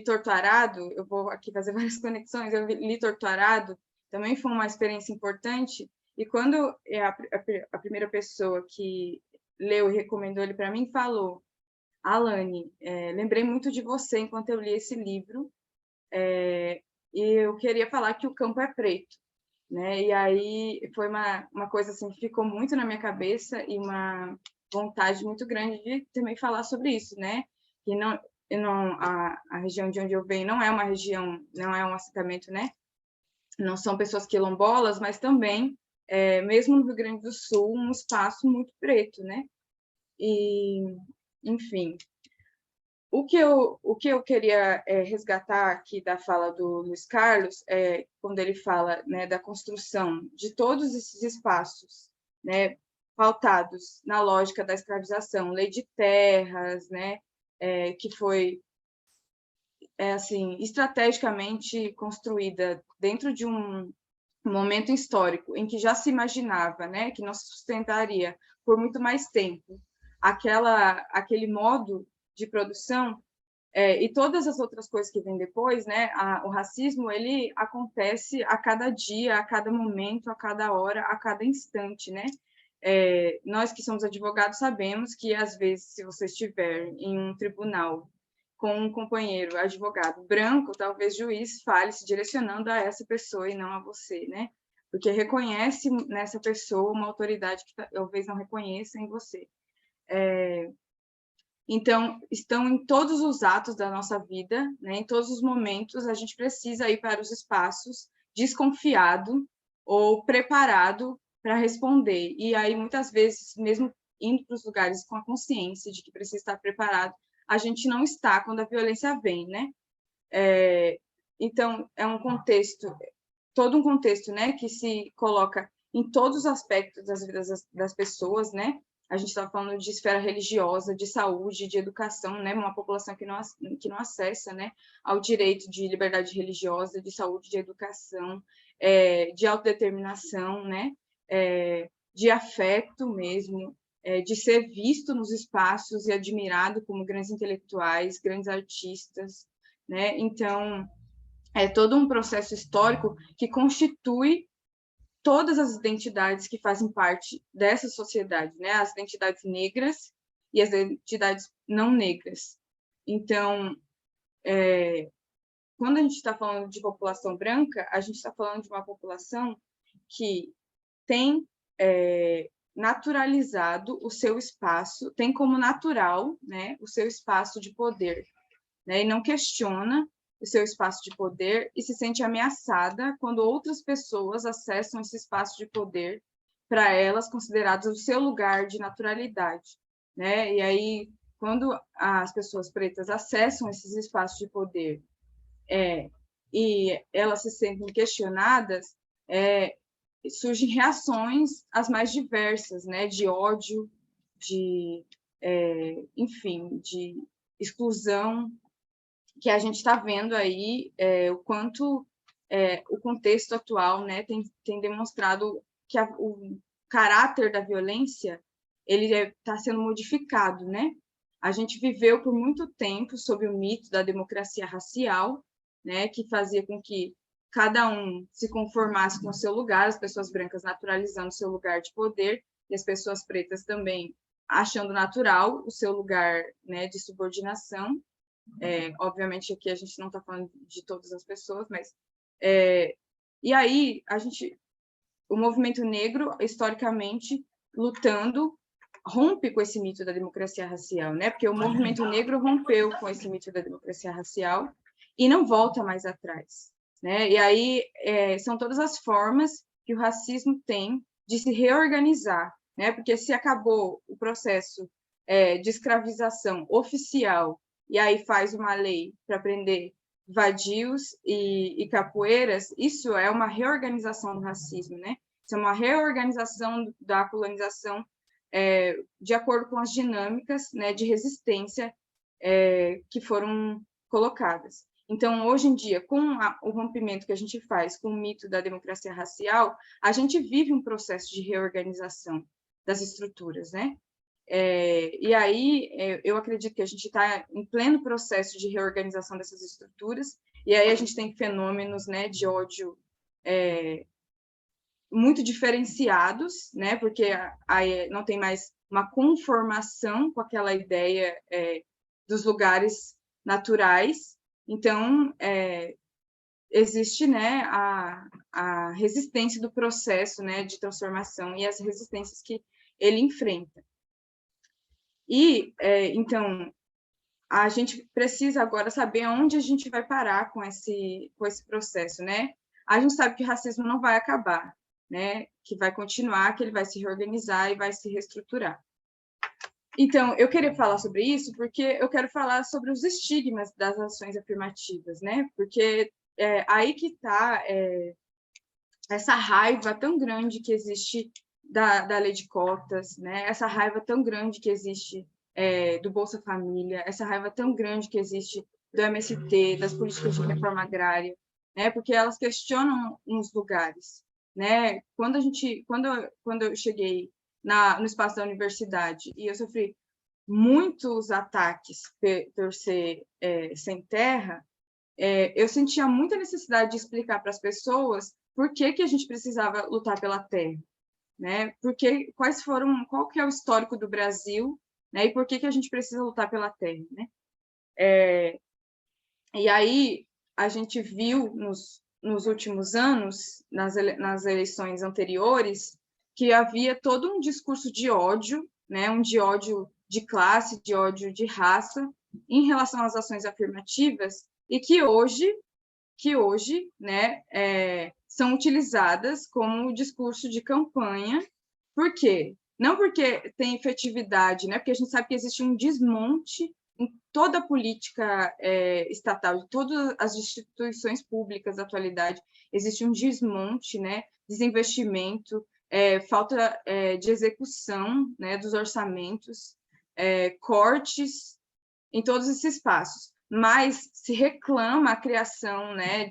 Torto Arado, eu vou aqui fazer várias conexões, eu li Torto Arado, também foi uma experiência importante, e quando a primeira pessoa que leu e recomendou ele para mim falou: Alane, lembrei muito de você enquanto eu li esse livro, e eu queria falar que o campo é preto, né? E aí foi uma coisa assim que ficou muito na minha cabeça e uma vontade muito grande de também falar sobre isso, né? Que a região de onde eu venho não é uma região, não é um assentamento, né? Não são pessoas quilombolas, mas também, mesmo no Rio Grande do Sul, um espaço muito preto, né? E, enfim, o que eu queria resgatar aqui da fala do Luiz Carlos, quando ele fala, né, da construção de todos esses espaços, né, pautados na lógica da escravização, lei de terras, né, que foi assim, estrategicamente construída dentro de um momento histórico em que já se imaginava, né, que não se sustentaria por muito mais tempo aquele modo de produção, e todas as outras coisas que vêm depois, né, o racismo ele acontece a cada dia, a cada momento, a cada hora, a cada instante, né? Nós que somos advogados sabemos que às vezes, se você estiver em um tribunal com um companheiro advogado branco, talvez o juiz fale se direcionando a essa pessoa e não a você, né? Porque reconhece nessa pessoa uma autoridade que talvez não reconheça em você. Então, estão em todos os atos da nossa vida, né? Em todos os momentos, a gente precisa ir para os espaços desconfiado ou preparado para responder. E aí, muitas vezes, mesmo indo para os lugares com a consciência de que precisa estar preparado, a gente não está quando a violência vem, né? Então, é um contexto, todo um contexto, né, que se coloca em todos os aspectos das vidas das pessoas, né? A gente está falando de esfera religiosa, de saúde, de educação, né? Uma população que não acessa, né, ao direito de liberdade religiosa, de saúde, de educação, de autodeterminação, né? De afeto mesmo, de ser visto nos espaços e admirado como grandes intelectuais, grandes artistas, né? Então, é todo um processo histórico que constitui todas as identidades que fazem parte dessa sociedade, né? As identidades negras e as identidades não negras. Então, quando a gente está falando de população branca, a gente está falando de uma população que tem naturalizado o seu espaço, tem como natural, né, o seu espaço de poder, né? E não questiona o seu espaço de poder e se sente ameaçada quando outras pessoas acessam esse espaço de poder para elas considerados o seu lugar de naturalidade, né? E aí, quando as pessoas pretas acessam esses espaços de poder e elas se sentem questionadas, surgem reações as mais diversas, né? De ódio, enfim, de exclusão, que a gente está vendo aí o quanto o contexto atual, né, tem demonstrado que o caráter da violência ele está sendo modificado, né? A gente viveu por muito tempo sob o mito da democracia racial, né, que fazia com que cada um se conformasse com o seu lugar, as pessoas brancas naturalizando o seu lugar de poder e as pessoas pretas também achando natural o seu lugar, né, de subordinação. Obviamente aqui a gente não está falando de todas as pessoas, mas e aí o movimento negro historicamente lutando rompe com esse mito da democracia racial, né? Porque o movimento negro rompeu com esse mito da democracia racial e não volta mais atrás, né? E aí são todas as formas que o racismo tem de se reorganizar, né? Porque se acabou o processo de escravização oficial e aí faz uma lei para prender vadios e capoeiras, isso é uma reorganização do racismo, né? Isso é uma reorganização da colonização de acordo com as dinâmicas, né, de resistência que foram colocadas. Então, hoje em dia, com o rompimento que a gente faz com o mito da democracia racial, a gente vive um processo de reorganização das estruturas, né? E aí, eu acredito que a gente está em pleno processo de reorganização dessas estruturas, e aí a gente tem fenômenos, né, de ódio muito diferenciados, né, porque aí não tem mais uma conformação com aquela ideia dos lugares naturais. Então, existe, né, a resistência do processo, né, de transformação e as resistências que ele enfrenta. E, então, a gente precisa agora saber onde a gente vai parar com esse processo, né? A gente sabe que o racismo não vai acabar, né? Que vai continuar, que ele vai se reorganizar e vai se reestruturar. Então, eu queria falar sobre isso porque eu quero falar sobre os estigmas das ações afirmativas, né? Porque aí que está essa raiva tão grande que existe da lei de cotas, né? Essa raiva tão grande que existe do Bolsa Família, essa raiva tão grande que existe do MST, das políticas de reforma agrária, né? Porque elas questionam uns lugares, né? Quando eu cheguei no espaço da universidade e eu sofri muitos ataques por ser sem terra, eu sentia muita necessidade de explicar para as pessoas por que a gente precisava lutar pela terra, né? Qual que é o histórico do Brasil, né? E por que a gente precisa lutar pela terra, né? E aí a gente viu nos últimos anos, nas eleições anteriores, que havia todo um discurso de ódio, né? De ódio de classe, de ódio de raça, em relação às ações afirmativas, e que hoje, né, são utilizadas como discurso de campanha. Por quê? Não porque tem efetividade, né? Porque a gente sabe que existe um desmonte em toda a política estatal, de todas as instituições públicas da atualidade, existe um desmonte, né? Desinvestimento, falta de execução, né? Dos orçamentos, cortes em todos esses espaços. Mas se reclama a criação, né,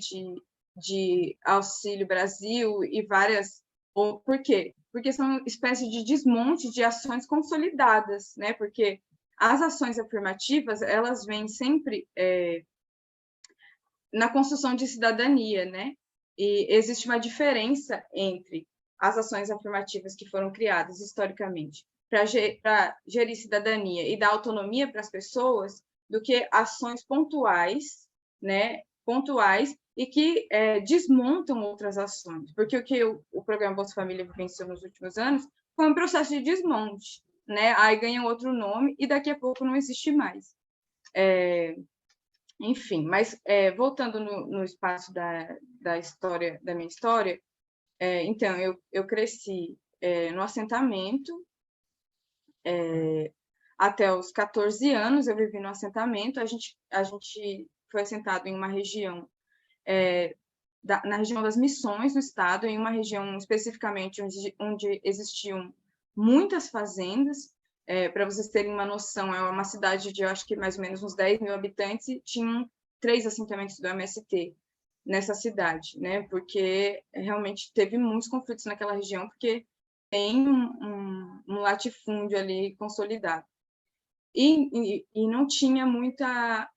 de Auxílio Brasil e várias... Por quê? Porque são espécies de desmonte de ações consolidadas, né? Porque as ações afirmativas, elas vêm sempre na construção de cidadania, né? E existe uma diferença entre as ações afirmativas que foram criadas historicamente para gerir cidadania e dar autonomia para as pessoas, do que ações pontuais, né? Pontuais e que desmontam outras ações. Porque o que o programa Bolsa Família vivenciou nos últimos anos foi um processo de desmonte, né? Aí ganha outro nome e daqui a pouco não existe mais. Enfim, mas voltando no espaço da história, da minha história, então, eu cresci no assentamento, até os 14 anos eu vivi no assentamento. A gente foi assentado em uma região, na região das Missões, no estado, em uma região especificamente onde existiam muitas fazendas. Para vocês terem uma noção, é uma cidade de, eu acho que mais ou menos uns 10 mil habitantes, e tinham 3 assentamentos do MST nessa cidade, né? Porque realmente teve muitos conflitos naquela região, porque tem um latifúndio ali consolidado. E não tinha muita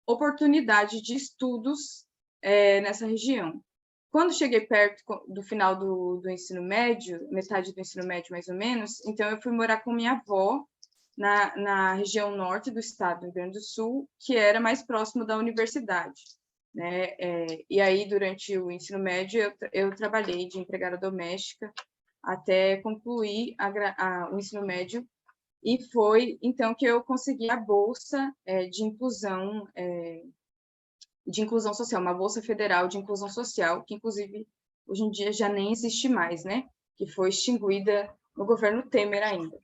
oportunidade de estudos nessa região. Quando cheguei perto do final do ensino médio, metade do ensino médio mais ou menos, então eu fui morar com minha avó na região norte do estado do Rio Grande do Sul, que era mais próximo da universidade, né? E aí, durante o ensino médio, eu trabalhei de empregada doméstica até concluir o ensino médio, e foi então que eu consegui a bolsa de inclusão social, uma bolsa federal de inclusão social, que inclusive hoje em dia já nem existe mais, né? Que foi extinguida no governo Temer ainda.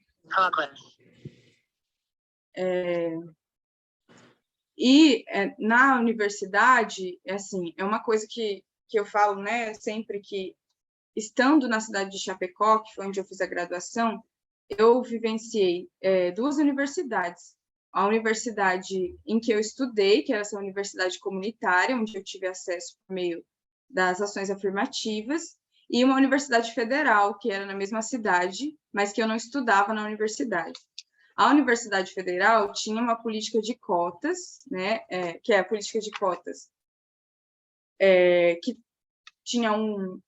E na universidade, assim, é uma coisa que eu falo, né, sempre, que estando na cidade de Chapecó, que foi onde eu fiz a graduação, eu vivenciei 2 universidades a universidade em que eu estudei, que era essa universidade comunitária, onde eu tive acesso por meio das ações afirmativas, e uma universidade federal, que era na mesma cidade, mas que eu não estudava na universidade. A Universidade Federal tinha uma política de cotas, né, que é a política de cotas, que tinha um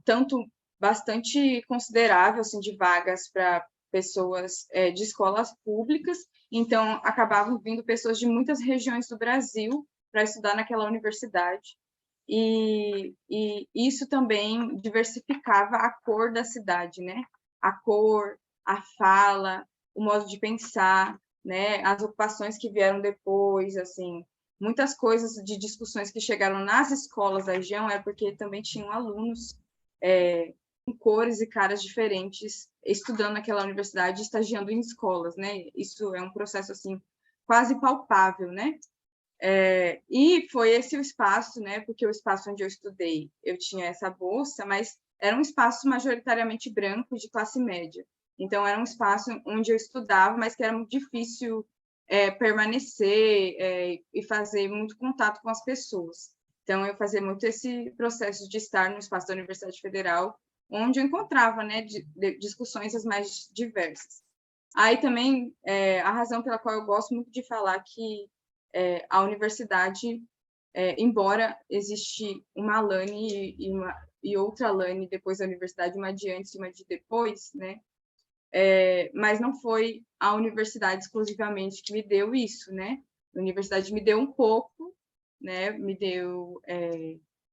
tanto bastante considerável assim, de vagas para pessoas de escolas públicas, então acabavam vindo pessoas de muitas regiões do Brasil para estudar naquela universidade. E isso também diversificava a cor da cidade, né? A cor, a fala, o modo de pensar, né? As ocupações que vieram depois, assim, muitas coisas de discussões que chegaram nas escolas da região é porque também tinham alunos com cores e caras diferentes estudando naquela universidade, estagiando em escolas, né? Isso é um processo assim quase palpável, né? E foi esse o espaço, né? Porque o espaço onde eu estudei, eu tinha essa bolsa, mas era um espaço majoritariamente branco de classe média. Então era um espaço onde eu estudava, mas que era muito difícil permanecer e fazer muito contato com as pessoas. Então eu fazia muito esse processo de estar no espaço da Universidade Federal, onde eu encontrava, né, discussões as mais diversas. Aí também a razão pela qual eu gosto muito de falar que a universidade, embora existe uma Alane e outra Alane depois da universidade, uma de antes e uma de depois, né? Mas não foi a universidade exclusivamente que me deu isso, né? A universidade me deu um pouco, né? Me deu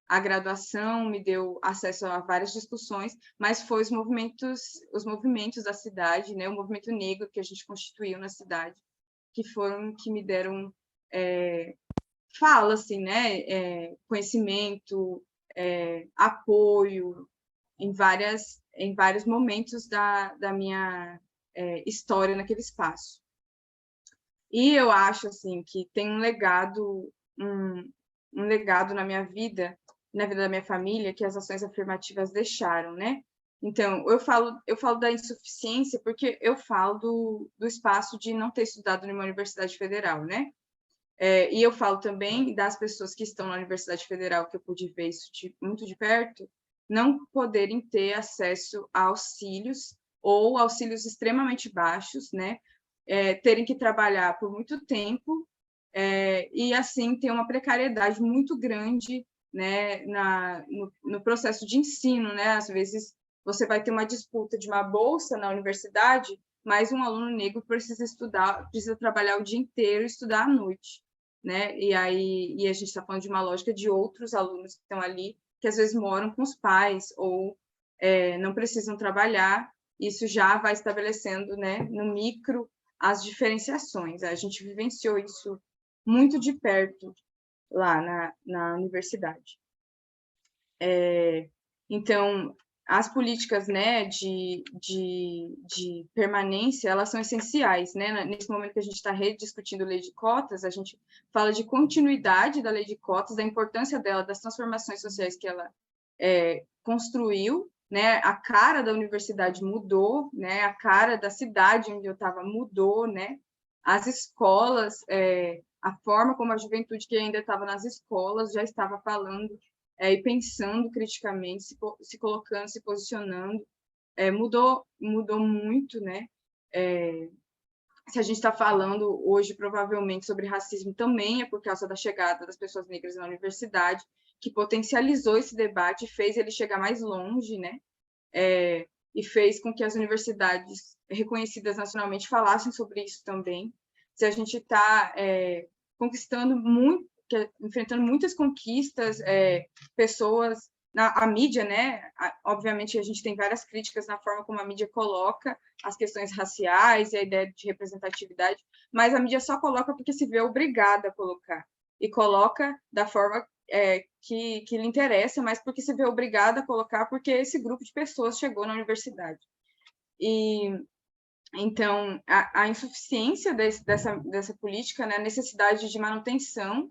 a graduação, me deu acesso a várias discussões, mas foi os movimentos da cidade, né? O movimento negro que a gente constituiu na cidade, que foram que me deram fala, assim, né? Conhecimento, apoio em vários momentos da minha história naquele espaço. E eu acho assim que tem um legado na minha vida, na vida da minha família, que as ações afirmativas deixaram, né? Então, eu falo da insuficiência porque eu falo do espaço de não ter estudado numa universidade federal, né? E eu falo também das pessoas que estão na Universidade Federal, que eu pude ver isso muito de perto, não poderem ter acesso a auxílios ou auxílios extremamente baixos, né? Terem que trabalhar por muito tempo e, assim, ter uma precariedade muito grande, né, no processo de ensino, né? Às vezes, você vai ter uma disputa de uma bolsa na universidade, mas um aluno negro precisa estudar, precisa trabalhar o dia inteiro e estudar à noite, né? E a gente está falando de uma lógica de outros alunos que estão ali, que às vezes moram com os pais ou não precisam trabalhar. Isso já vai estabelecendo, né, no micro, as diferenciações. A gente vivenciou isso muito de perto lá na universidade. Então, as políticas, né, de permanência, elas são essenciais, né? Nesse momento que a gente está rediscutindo a lei de cotas, a gente fala de continuidade da lei de cotas, da importância dela, das transformações sociais que ela construiu, né? A cara da universidade mudou, né? A cara da cidade onde eu estava mudou, né? As escolas, a forma como a juventude que ainda estava nas escolas já estava falando e pensando criticamente, se colocando, se posicionando, mudou muito, né? Se a gente está falando hoje, provavelmente, sobre racismo, também é por causa da chegada das pessoas negras na universidade, que potencializou esse debate e fez ele chegar mais longe, né? E fez com que as universidades reconhecidas nacionalmente falassem sobre isso também. Se a gente está conquistando muito, enfrentando muitas conquistas, pessoas, a mídia, né? Obviamente, a gente tem várias críticas na forma como a mídia coloca as questões raciais e a ideia de representatividade, mas a mídia só coloca porque se vê obrigada a colocar, e coloca da forma que lhe interessa, mas porque se vê obrigada a colocar porque esse grupo de pessoas chegou na universidade. E então, a insuficiência dessa política, né, a necessidade de manutenção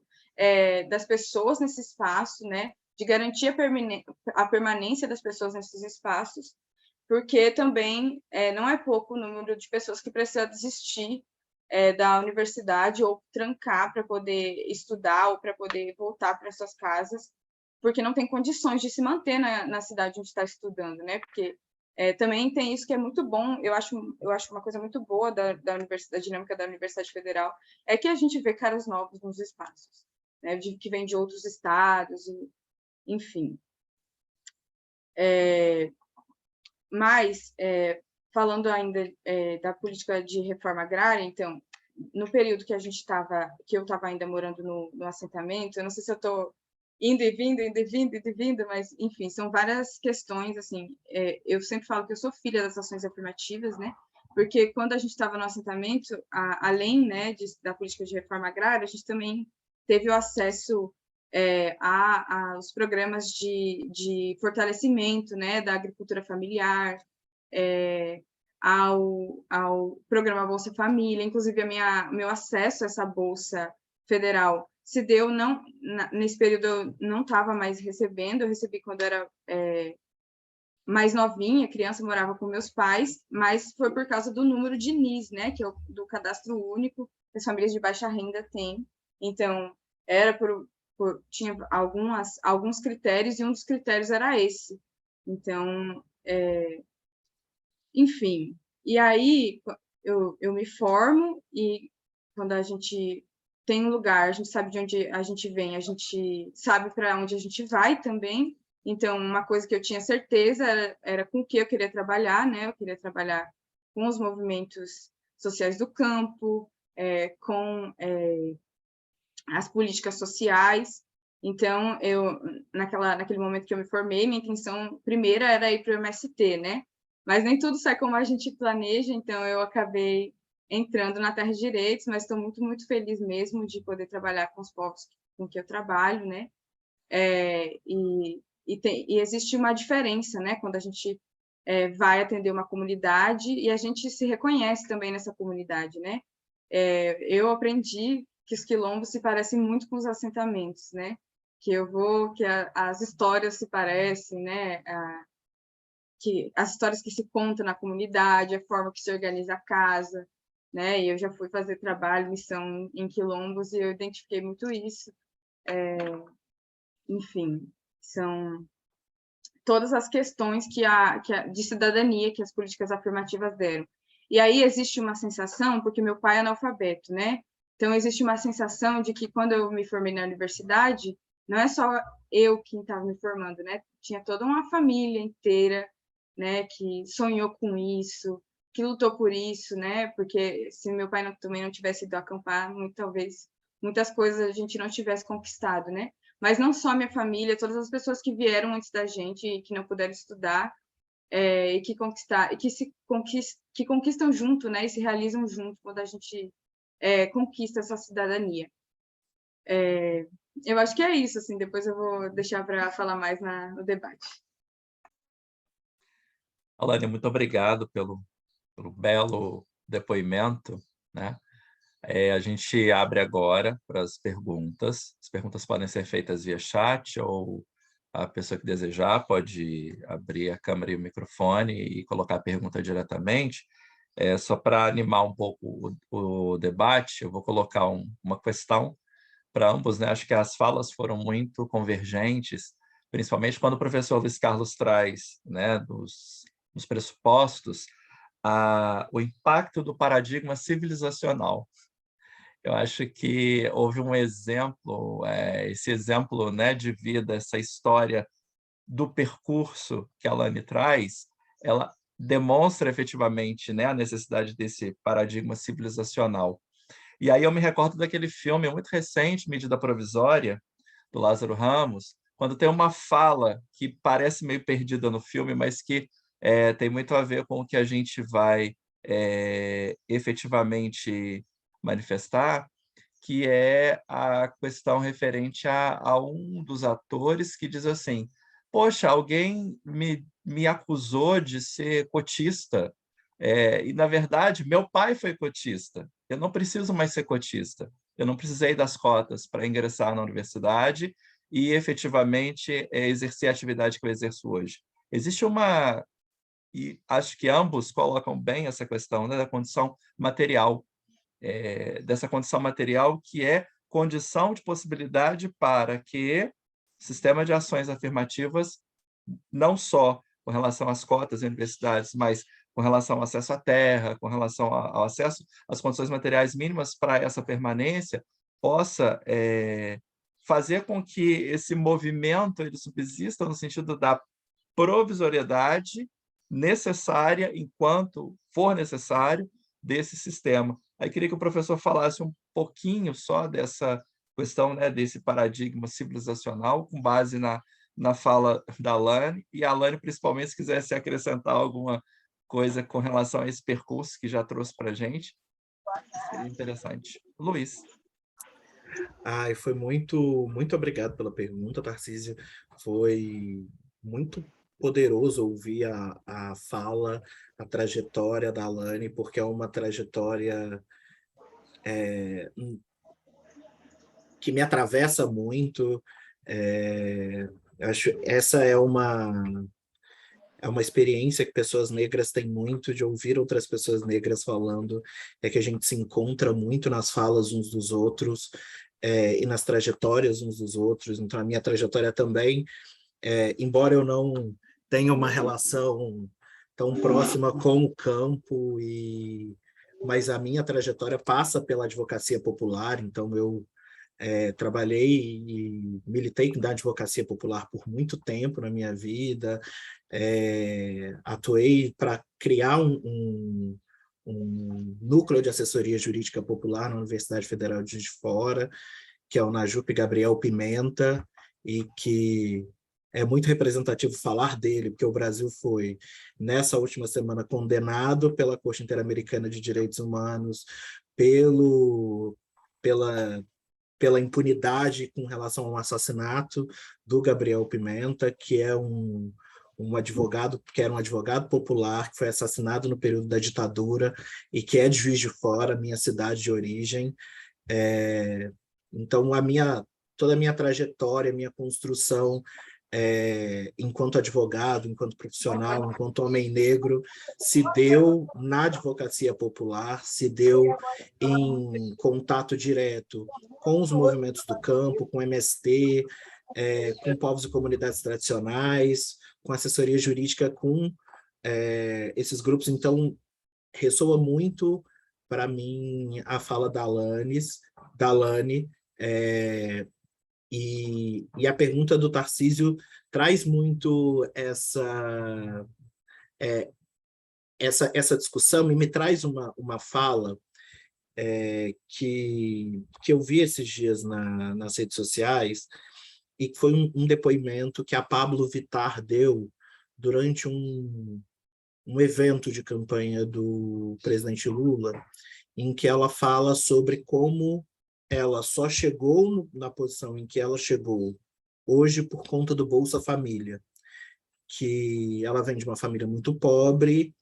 das pessoas nesse espaço, né, de garantir a permanência das pessoas nesses espaços, porque também não é pouco o número de pessoas que precisam desistir da universidade ou trancar para poder estudar ou para poder voltar para suas casas, porque não tem condições de se manter na cidade onde está estudando, né? Porque também tem isso que é muito bom, eu acho uma coisa muito boa da dinâmica da Universidade Federal, é que a gente vê caras novos nos espaços, né? Que vêm de outros estados, enfim. Mas, falando ainda da política de reforma agrária, então, no período que eu estava ainda morando no assentamento, eu não sei se eu estou indo e vindo, mas, enfim, são várias questões, assim, eu sempre falo que eu sou filha das ações afirmativas, né? Porque quando a gente estava no assentamento, além, né, da política de reforma agrária, a gente também teve o acesso aos programas de fortalecimento, né, da agricultura familiar, ao programa Bolsa Família, inclusive meu acesso a essa bolsa federal se deu, nesse período eu não estava mais recebendo, eu recebi quando era mais novinha, criança, morava com meus pais, mas foi por causa do número de NIS, né, que é do cadastro único que as famílias de baixa renda têm. Então, era tinha alguns critérios, e um dos critérios era esse. Então, enfim, e aí eu me formo, e quando a gente tem um lugar, a gente sabe de onde a gente vem, a gente sabe para onde a gente vai também. Então, uma coisa que eu tinha certeza era com o que eu queria trabalhar, né? Eu queria trabalhar com os movimentos sociais do campo, com as políticas sociais. Então, naquele momento que eu me formei, minha intenção primeira era ir para o MST, né? Mas nem tudo sai como a gente planeja, então eu acabei entrando na Terra de Direitos, mas estou muito, muito feliz mesmo de poder trabalhar com os povos com que eu trabalho, né? E existe uma diferença, né? Quando a gente vai atender uma comunidade e a gente se reconhece também nessa comunidade, né? Eu aprendi que os quilombos se parecem muito com os assentamentos, né? Que as histórias se parecem, né? Que as histórias que se contam na comunidade, a forma que se organiza a casa, né? E eu já fui fazer trabalho, missão em quilombos, e eu identifiquei muito isso. Enfim, são todas as questões de cidadania que as políticas afirmativas deram. E aí existe uma sensação, porque meu pai é analfabeto, né? Então, existe uma sensação de que quando eu me formei na universidade, não é só eu que estava me formando, né? Tinha toda uma família inteira, né, que sonhou com isso, que lutou por isso, né? Porque se meu pai também não tivesse ido acampar, talvez muitas coisas a gente não tivesse conquistado, né? Mas não só minha família, todas as pessoas que vieram antes da gente e que não puderam estudar, e que conquistam junto, né? E se realizam junto quando a gente conquista essa cidadania. Eu acho que é isso, assim, depois eu vou deixar para falar mais no debate. Alane, muito obrigado pelo belo depoimento, né? A gente abre agora para as perguntas. As perguntas podem ser feitas via chat, ou a pessoa que desejar pode abrir a câmera e o microfone e colocar a pergunta diretamente. Só para animar um pouco o debate, eu vou colocar uma questão para ambos, né? Acho que as falas foram muito convergentes, principalmente quando o professor Luiz Carlos traz, né, dos pressupostos, o impacto do paradigma civilizacional. Eu acho que houve um exemplo, esse exemplo, né, de vida, essa história do percurso que a Alane traz, ela demonstra efetivamente, né, a necessidade desse paradigma civilizacional. E aí eu me recordo daquele filme muito recente, Medida Provisória, do Lázaro Ramos, quando tem uma fala que parece meio perdida no filme, mas que tem muito a ver com o que a gente vai efetivamente manifestar, que é a questão referente a um dos atores que diz assim: poxa, alguém me acusou de ser cotista, e, na verdade, meu pai foi cotista. Eu não preciso mais ser cotista. Eu não precisei das cotas para ingressar na universidade e, efetivamente, exercer a atividade que eu exerço hoje. Existe e acho que ambos colocam bem essa questão, né, da condição material. dessa condição material, que é condição de possibilidade para que o sistema de ações afirmativas, não só com relação às cotas em universidades, mas com relação ao acesso à terra, com relação ao acesso às condições materiais mínimas para essa permanência, possa fazer com que esse movimento ele subsista no sentido da provisoriedade necessária, enquanto for necessário, desse sistema. Aí queria que o professor falasse um pouquinho só dessa questão, né, desse paradigma civilizacional, com base na fala da Alane, e a Alane, principalmente, se quisesse acrescentar alguma coisa com relação a esse percurso que já trouxe para a gente, seria interessante. Luiz. Foi muito obrigado pela pergunta, Tarcísio. Foi muito poderoso ouvir a fala, a trajetória da Alane, porque é uma trajetória que me atravessa muito. Acho essa é uma experiência que pessoas negras têm muito, de ouvir outras pessoas negras falando, que a gente se encontra muito nas falas uns dos outros, e nas trajetórias uns dos outros. Então, a minha trajetória também, embora eu não tenha uma relação tão próxima com o campo, mas a minha trajetória passa pela advocacia popular. Então, eu trabalhei e militei na advocacia popular por muito tempo na minha vida, atuei para criar um núcleo de assessoria jurídica popular na Universidade Federal de Juiz de Fora, que é o Najup Gabriel Pimenta, e que é muito representativo falar dele, porque o Brasil foi, nessa última semana, condenado pela Corte Interamericana de Direitos Humanos pela impunidade com relação ao assassinato do Gabriel Pimenta, que é um advogado, que era um advogado popular, que foi assassinado no período da ditadura e que é de Juiz de Fora, minha cidade de origem. Então, toda a minha trajetória, a minha construção enquanto advogado, enquanto profissional, enquanto homem negro, se deu na advocacia popular, se deu em contato direto com os movimentos do campo, com MST, com povos e comunidades tradicionais, com assessoria jurídica com esses grupos. Então, ressoa muito para mim a fala da Alane, e a pergunta do Tarcísio traz muito essa discussão, e me traz uma fala que eu vi esses dias nas redes sociais, e que foi um depoimento que a Pablo Vittar deu durante um evento de campanha do presidente Lula, em que ela fala sobre como ela só chegou na posição em que ela chegou hoje por conta do Bolsa Família, que ela vem de uma família muito pobre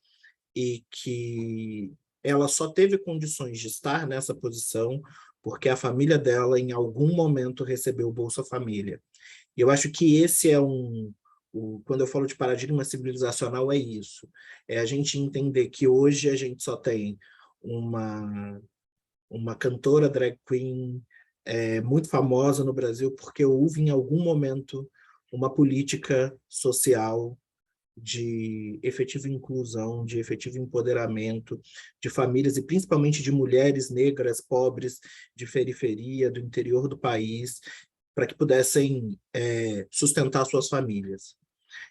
e que ela só teve condições de estar nessa posição porque a família dela, em algum momento, recebeu o Bolsa Família. E eu acho que esse é quando eu falo de paradigma civilizacional, é isso. É a gente entender que hoje a gente só tem uma cantora drag queen muito famosa no Brasil porque houve, em algum momento, uma política social de efetiva inclusão, de efetivo empoderamento de famílias, e principalmente de mulheres negras, pobres, de periferia, do interior do país, para que pudessem sustentar suas famílias.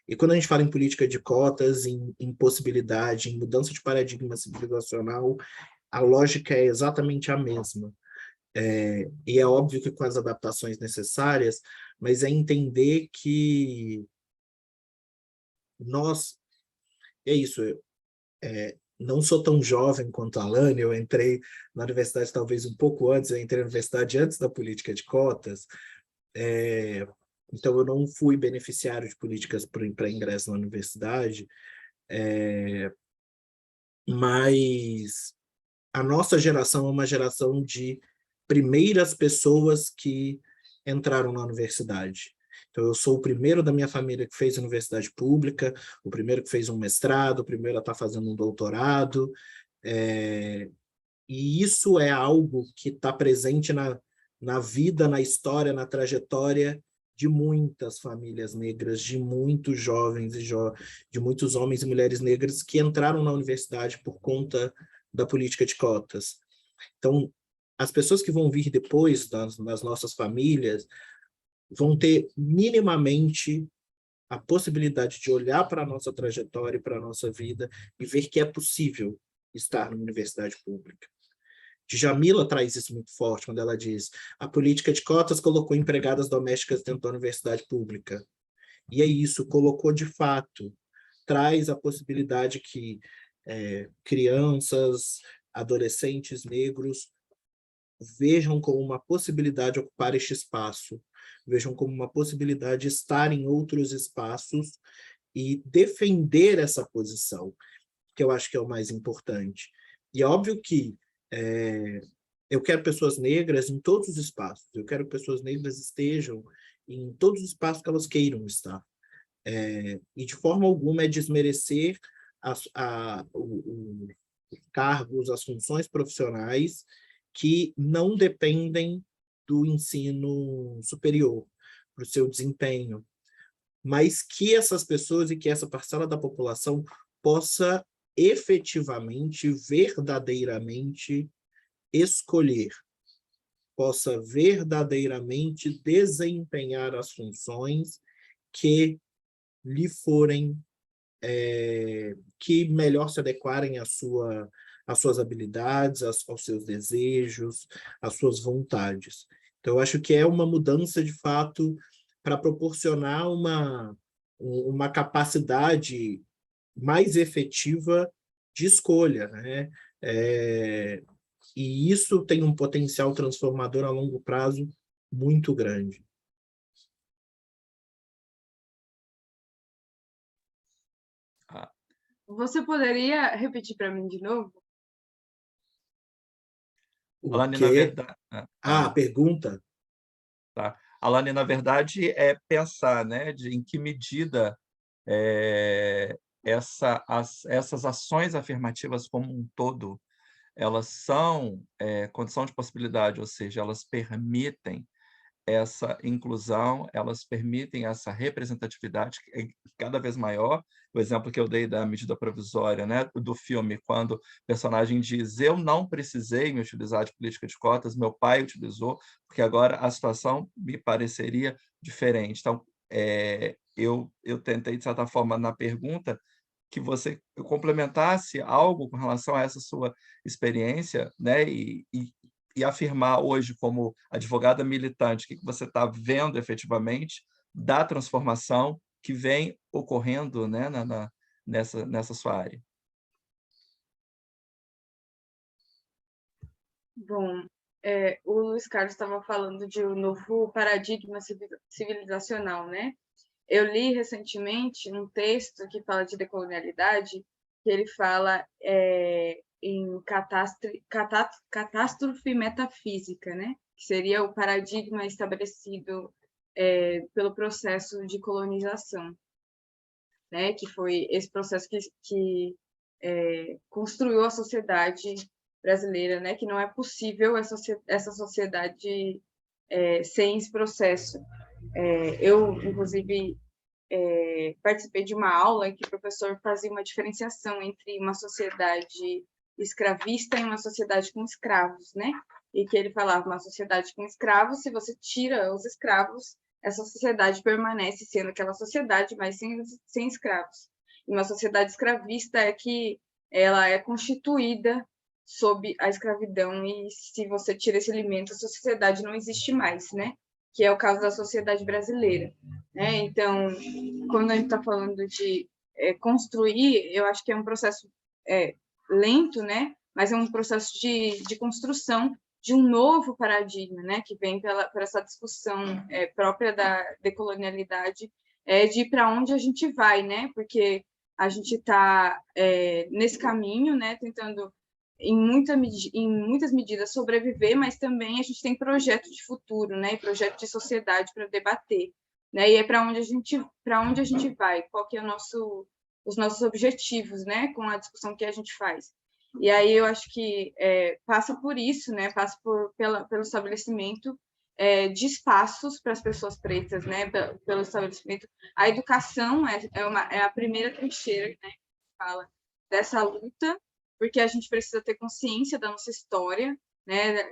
E quando a gente fala em política de cotas, em possibilidade, em mudança de paradigma civilizacional, a lógica é exatamente a mesma. E é óbvio que com as adaptações necessárias, mas é entender que nós... É isso, não sou tão jovem quanto a Alane, eu entrei na universidade talvez um pouco antes, eu entrei na universidade antes da política de cotas, então eu não fui beneficiário de políticas para ingresso na universidade, mas a nossa geração é uma geração de primeiras pessoas que entraram na universidade. Então, eu sou o primeiro da minha família que fez universidade pública, o primeiro que fez um mestrado, o primeiro a estar fazendo um doutorado, e E isso é algo que está presente na vida, na história, na trajetória de muitas famílias negras, de muitos jovens de muitos homens e mulheres negras que entraram na universidade por conta da política de cotas. Então, as pessoas que vão vir depois das nossas famílias vão ter minimamente a possibilidade de olhar para a nossa trajetória e para a nossa vida e ver que é possível estar na universidade pública. Djamila traz isso muito forte quando ela diz: a política de cotas colocou empregadas domésticas dentro da universidade pública. E é isso, colocou de fato, traz a possibilidade que crianças, adolescentes negros vejam como uma possibilidade ocupar este espaço, vejam como uma possibilidade estar em outros espaços e defender essa posição, que eu acho que é o mais importante. E é óbvio que eu quero pessoas negras em todos os espaços, eu quero que pessoas negras estejam em todos os espaços que elas queiram estar. E de forma alguma é desmerecer os cargos, as funções profissionais que não dependem do ensino superior para o seu desempenho, mas que essas pessoas e que essa parcela da população possa efetivamente, verdadeiramente escolher, possa verdadeiramente desempenhar as funções que lhe forem, que melhor se adequarem às suas habilidades, aos seus desejos, às suas vontades. Então, eu acho que é uma mudança, de fato, para proporcionar uma capacidade mais efetiva de escolha, né? E isso tem um potencial transformador a longo prazo muito grande. Você poderia repetir para mim de novo? Alane, na verdade... Pergunta? Tá. Alane, na verdade, é pensar, né, em que medida essas ações afirmativas como um todo, elas são condição de possibilidade, ou seja, elas permitem essa inclusão, elas permitem essa representatividade cada vez maior. O exemplo que eu dei da medida provisória, né, do filme, quando o personagem diz: eu não precisei me utilizar de política de cotas, meu pai utilizou, porque agora a situação me pareceria diferente. Então, eu tentei, de certa forma, na pergunta, que você complementasse algo com relação a essa sua experiência, né, e afirmar hoje, como advogada militante, o que você está vendo efetivamente da transformação que vem ocorrendo, né, nessa sua área. Bom, o Luiz Carlos estava falando de um novo paradigma civilizacional, né? Eu li recentemente um texto que fala de decolonialidade, que ele fala em catástrofe metafísica, né? Que seria o paradigma estabelecido pelo processo de colonização, né? Que foi esse processo que construiu a sociedade brasileira, né? Que não é possível essa sociedade sem esse processo. Eu, inclusive, participei de uma aula em que o professor fazia uma diferenciação entre uma sociedade escravista e uma sociedade com escravos, né? E que ele falava: uma sociedade com escravos, se você tira os escravos, essa sociedade permanece sendo aquela sociedade, mas sem escravos. E uma sociedade escravista é que ela é constituída sob a escravidão, e se você tira esse elemento, a sociedade não existe mais, né? Que é o caso da sociedade brasileira, né? Então, quando a gente está falando de construir, eu acho que é um processo lento, né? Mas é um processo de construção de um novo paradigma, né? Que vem por essa discussão própria da decolonialidade, de para onde a gente vai, né? Porque a gente está nesse caminho, né? Tentando em muitas medidas sobreviver, mas também a gente tem projeto de futuro, né? Projeto de sociedade para debater, né? E é para onde a gente vai, qual que é os nossos objetivos, né? Com a discussão que a gente faz. E aí eu acho que passa por isso, né? Passa pelo estabelecimento de espaços para as pessoas pretas, né? Pelo estabelecimento. A educação é a primeira trincheira, né? Que fala dessa luta, porque a gente precisa ter consciência da nossa história, né?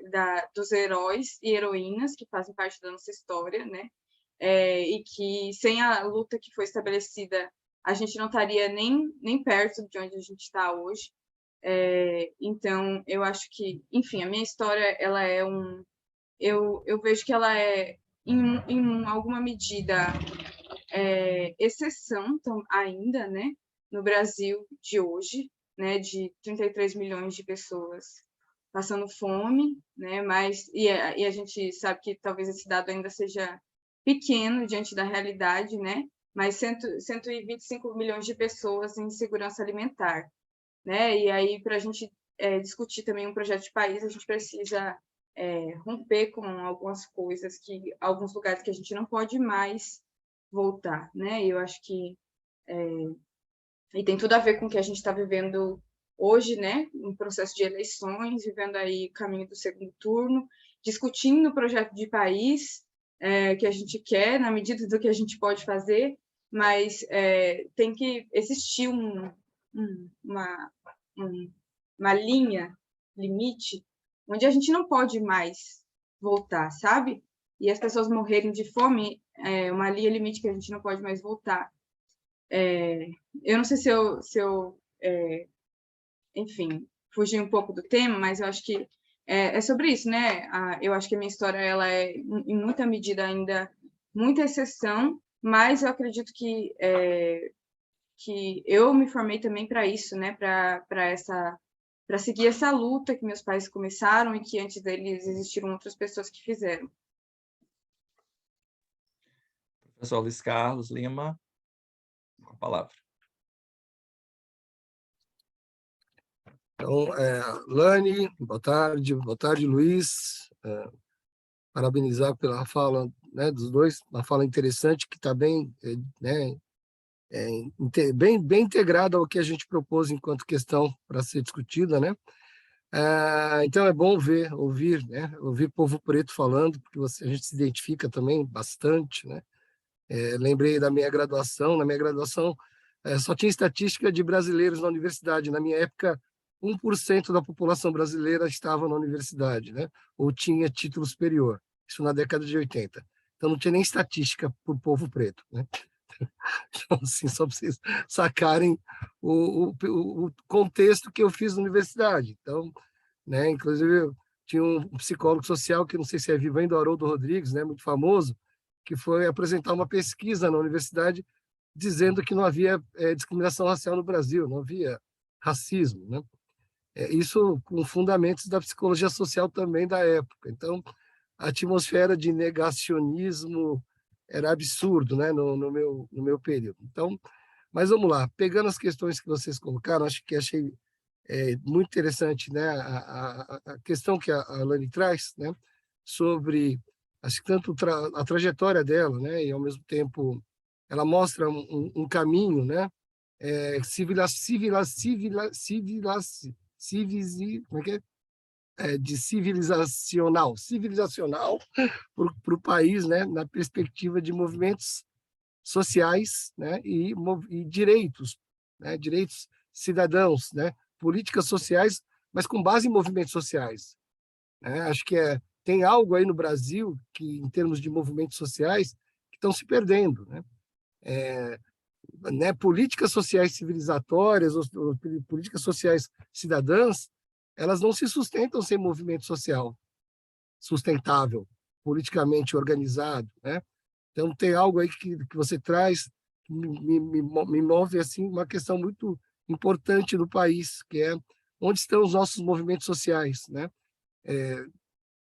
Dos heróis e heroínas que fazem parte da nossa história, né? E que sem a luta que foi estabelecida, a gente não estaria nem perto de onde a gente está hoje. Então, eu acho que, enfim, a minha história, ela é eu vejo que ela é, em alguma medida, exceção ainda, né, no Brasil de hoje, né, de 33 milhões de pessoas passando fome, né, e a gente sabe que talvez esse dado ainda seja pequeno diante da realidade, né, mas 125 milhões de pessoas em insegurança alimentar, né, e aí para a gente discutir também um projeto de país, a gente precisa romper com algumas coisas, alguns lugares que a gente não pode mais voltar, né? E eu acho que e tem tudo a ver com o que a gente está vivendo hoje, né? Um processo de eleições, vivendo aí o caminho do segundo turno, discutindo o projeto de país que a gente quer, na medida do que a gente pode fazer, mas tem que existir uma linha limite onde a gente não pode mais voltar, sabe? E as pessoas morrerem de fome uma linha limite que a gente não pode mais voltar. Eu não sei se eu enfim, fugi um pouco do tema, mas eu acho que é sobre isso, né? Eu acho que a minha história ela é, em muita medida, ainda muita exceção, mas eu acredito que eu me formei também para isso, né? Para seguir essa luta que meus pais começaram e que antes deles existiram outras pessoas que fizeram. Professor Luiz Carlos Lima, com a palavra. Então, Lani, boa tarde, Luiz. Parabenizar pela fala, né, dos dois, uma fala interessante que está bem, né, bem integrada ao que a gente propôs enquanto questão para ser discutida, né? Então é bom ouvir, né? Ouvir povo preto falando, porque a gente se identifica também bastante, né? Lembrei da minha graduação. Na minha graduação só tinha estatística de brasileiros na universidade. Na minha época, 1% da população brasileira estava na universidade, né? Ou tinha título superior. Isso na década de 80. Então não tinha nem estatística para o povo preto, né? Então, assim, só para vocês sacarem o contexto que eu fiz na universidade. Então, né, inclusive, tinha um psicólogo social, que não sei se é vivo ainda, Haroldo Rodrigues, né, muito famoso, que foi apresentar uma pesquisa na universidade dizendo que não havia discriminação racial no Brasil, não havia racismo, né? Isso com fundamentos da psicologia social também da época. Então, a atmosfera de negacionismo era absurdo, né, no meu período. Então, mas vamos lá, pegando as questões que vocês colocaram, achei muito interessante, né, a questão que a Lani traz, né, sobre acho que tanto a trajetória dela, né, e ao mesmo tempo ela mostra um caminho, né, como é que é? De civilizacional para o país, né, na perspectiva de movimentos sociais, né, e direitos, né, direitos cidadãos, né, políticas sociais, mas com base em movimentos sociais, né? Acho que tem algo aí no Brasil que, em termos de movimentos sociais, que estão se perdendo, né? Políticas sociais civilizatórias, ou políticas sociais cidadãs, elas não se sustentam sem movimento social sustentável, politicamente organizado, né? Então, tem algo aí que você traz que me move assim, uma questão muito importante no país, que é onde estão os nossos movimentos sociais, né?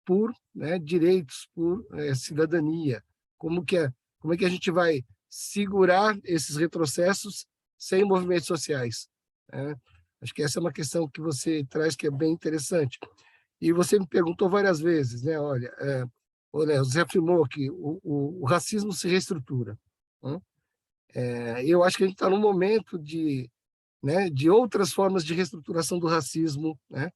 Por, né, direitos, por cidadania. Como é que a gente vai segurar esses retrocessos sem movimentos sociais, né? Acho que essa é uma questão que você traz que é bem interessante. E você me perguntou várias vezes, né? Olha, você afirmou que o racismo se reestrutura, né? Eu acho que a gente está num momento de, né, de outras formas de reestruturação do racismo, né,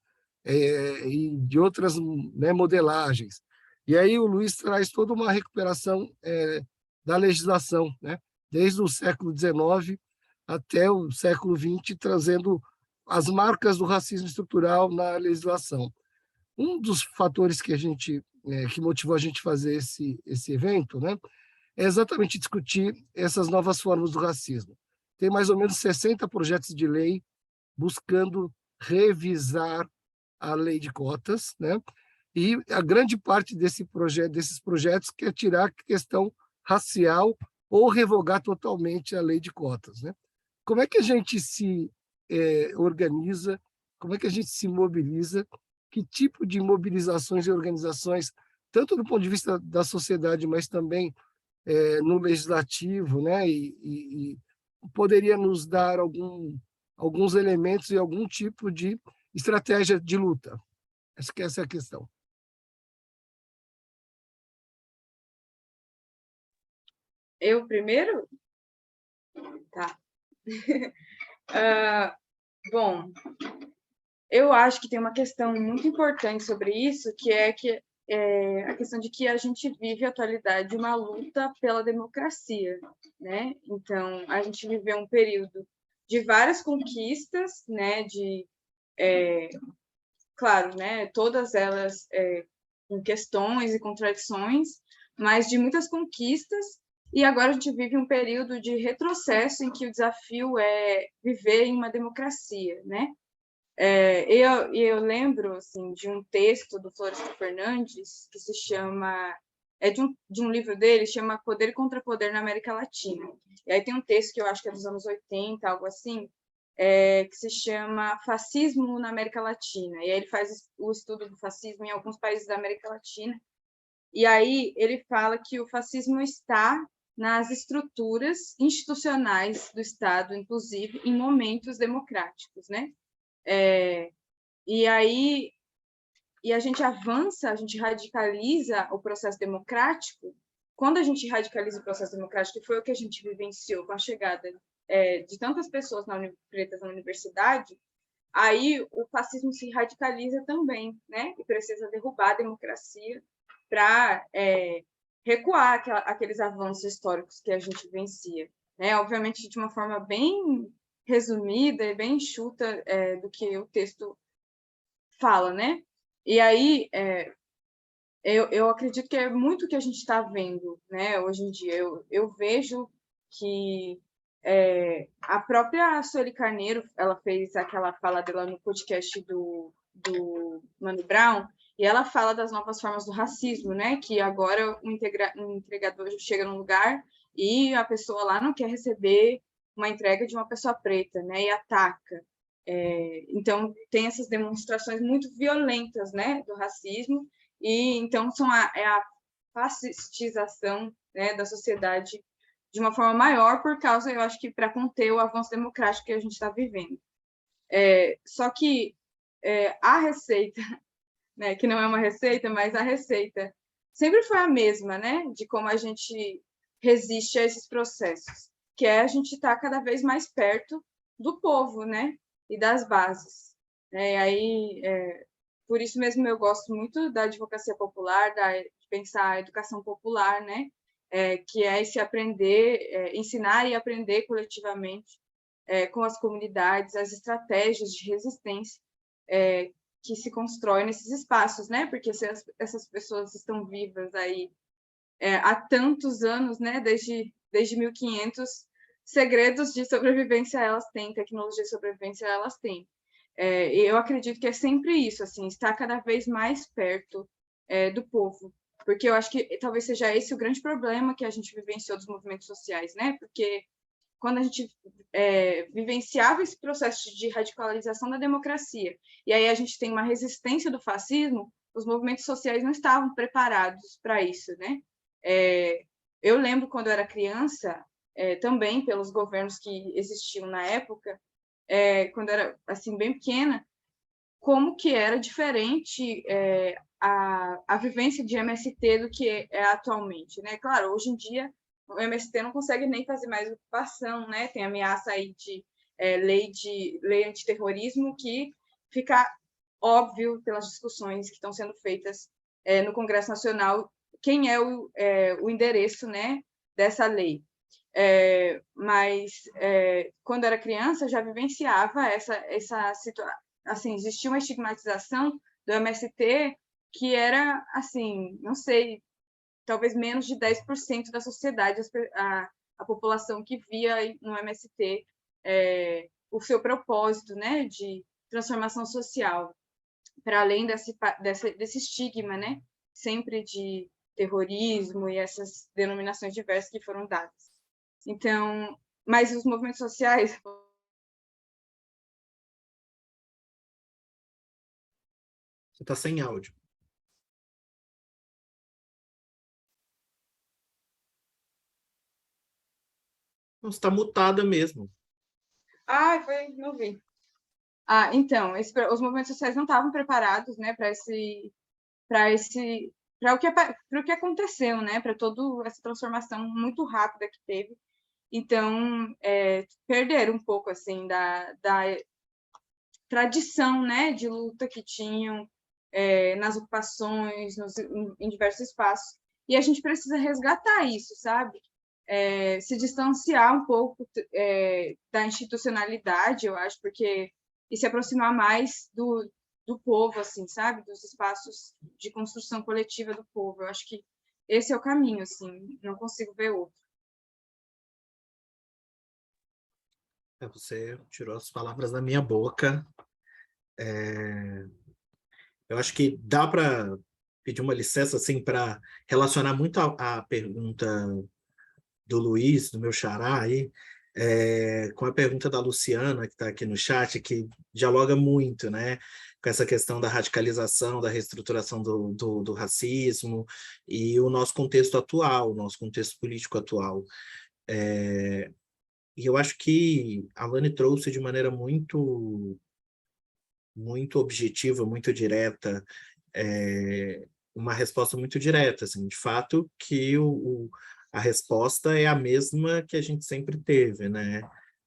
e de outras, né, modelagens. E aí o Luiz traz toda uma recuperação da legislação, né, desde o século XIX até o século XX, trazendo as marcas do racismo estrutural na legislação. Um dos fatores que que motivou a gente a fazer esse evento, né, é exatamente discutir essas novas formas do racismo. Tem mais ou menos 60 projetos de lei buscando revisar a lei de cotas, né? E a grande parte desses projetos quer tirar a questão racial ou revogar totalmente a lei de cotas, né? Como é que a gente se organiza? Como é que a gente se mobiliza? Que tipo de mobilizações e organizações, tanto do ponto de vista da sociedade, mas também no legislativo, né? E poderia nos dar alguns elementos e algum tipo de estratégia de luta? Acho que essa é a questão. Eu primeiro? Tá. Bom, eu acho que tem uma questão muito importante sobre isso, que é a questão de que a gente vive a atualidade uma luta pela democracia, né? Então, a gente viveu um período de várias conquistas, né? Claro, né? Todas elas com questões e contradições, mas de muitas conquistas. E agora a gente vive um período de retrocesso em que o desafio é viver em uma democracia, né? Eu lembro assim, de um texto do Florestan Fernandes que se chama de um livro dele, chama Poder contra Poder na América Latina. E aí tem um texto que eu acho que é dos anos 80, algo assim, que se chama Fascismo na América Latina. E aí ele faz o estudo do fascismo em alguns países da América Latina. E aí ele fala que o fascismo está nas estruturas institucionais do Estado, inclusive em momentos democráticos, né? E aí a gente avança, a gente radicaliza o processo democrático. Quando a gente radicaliza o processo democrático, que foi o que a gente vivenciou com a chegada de tantas pessoas pretas na universidade, aí o fascismo se radicaliza também, né? E precisa derrubar a democracia para recuar aqueles avanços históricos que a gente vivencia, né? Obviamente de uma forma bem resumida e bem enxuta do que o texto fala, né? E aí eu acredito que é muito o que a gente está vendo, né? Hoje em dia eu vejo que a própria Sueli Carneiro, ela fez aquela fala dela no podcast do Mano Brown, e ela fala das novas formas do racismo, né? Que agora um entregador chega num lugar e a pessoa lá não quer receber uma entrega de uma pessoa preta, né? E ataca. Então tem essas demonstrações muito violentas, né? Do racismo, e então é a fascistização, né? Da sociedade de uma forma maior por causa, eu acho que para conter o avanço democrático que a gente está vivendo. Só que a receita, né, que não é uma receita, mas a receita sempre foi a mesma, né, de como a gente resiste a esses processos, que é a gente estar cada vez mais perto do povo, né, e das bases. E aí, por isso mesmo eu gosto muito da advocacia popular, de pensar a educação popular, né, que é esse aprender, ensinar e aprender coletivamente com as comunidades, as estratégias de resistência que se constroem nesses espaços, né? Porque se essas pessoas estão vivas aí há tantos anos, né? Desde 1500, segredos de sobrevivência elas têm, tecnologia de sobrevivência elas têm. E eu acredito que é sempre isso, assim, estar cada vez mais perto do povo, porque eu acho que talvez seja esse o grande problema que a gente vivenciou dos movimentos sociais, né? Porque quando a gente vivenciava esse processo de radicalização da democracia, e aí a gente tem uma resistência do fascismo, os movimentos sociais não estavam preparados para isso, né? Eu lembro quando eu era criança, também pelos governos que existiam na época, quando eu era assim bem pequena, como que era diferente a vivência de MST do que é atualmente, né? Claro, hoje em dia o MST não consegue nem fazer mais ocupação, né? Tem ameaça aí de lei antiterrorismo, que fica óbvio pelas discussões que estão sendo feitas no Congresso Nacional quem é o endereço, né, dessa lei. Mas quando era criança já vivenciava essa situação, assim, existia uma estigmatização do MST que era, assim, não sei, talvez menos de 10% da sociedade, a população que via no MST o seu propósito, né, de transformação social, para além desse estigma, né, sempre de terrorismo e essas denominações diversas que foram dadas. Então, mas os movimentos sociais... Você está sem áudio. Não, você está mutada mesmo. Não vi. Então, os movimentos sociais não estavam preparados, né, para o que aconteceu, né, para toda essa transformação muito rápida que teve. Então, perderam um pouco assim da tradição, né, de luta que tinham nas ocupações, em diversos espaços. E a gente precisa resgatar isso, sabe? Se distanciar um pouco da institucionalidade, eu acho, e se aproximar mais do povo, assim, sabe? Dos espaços de construção coletiva do povo. Eu acho que esse é o caminho, assim, não consigo ver outro. Você tirou as palavras da minha boca. Eu acho que dá para pedir uma licença assim, para relacionar muito a pergunta do Luiz, do meu xará, aí, com a pergunta da Luciana, que está aqui no chat, que dialoga muito, né, com essa questão da radicalização, da reestruturação do racismo e o nosso contexto atual, o nosso contexto político atual. E eu acho que a Lani trouxe de maneira muito objetiva, muito direta, uma resposta muito direta, assim, de fato que a resposta é a mesma que a gente sempre teve, né?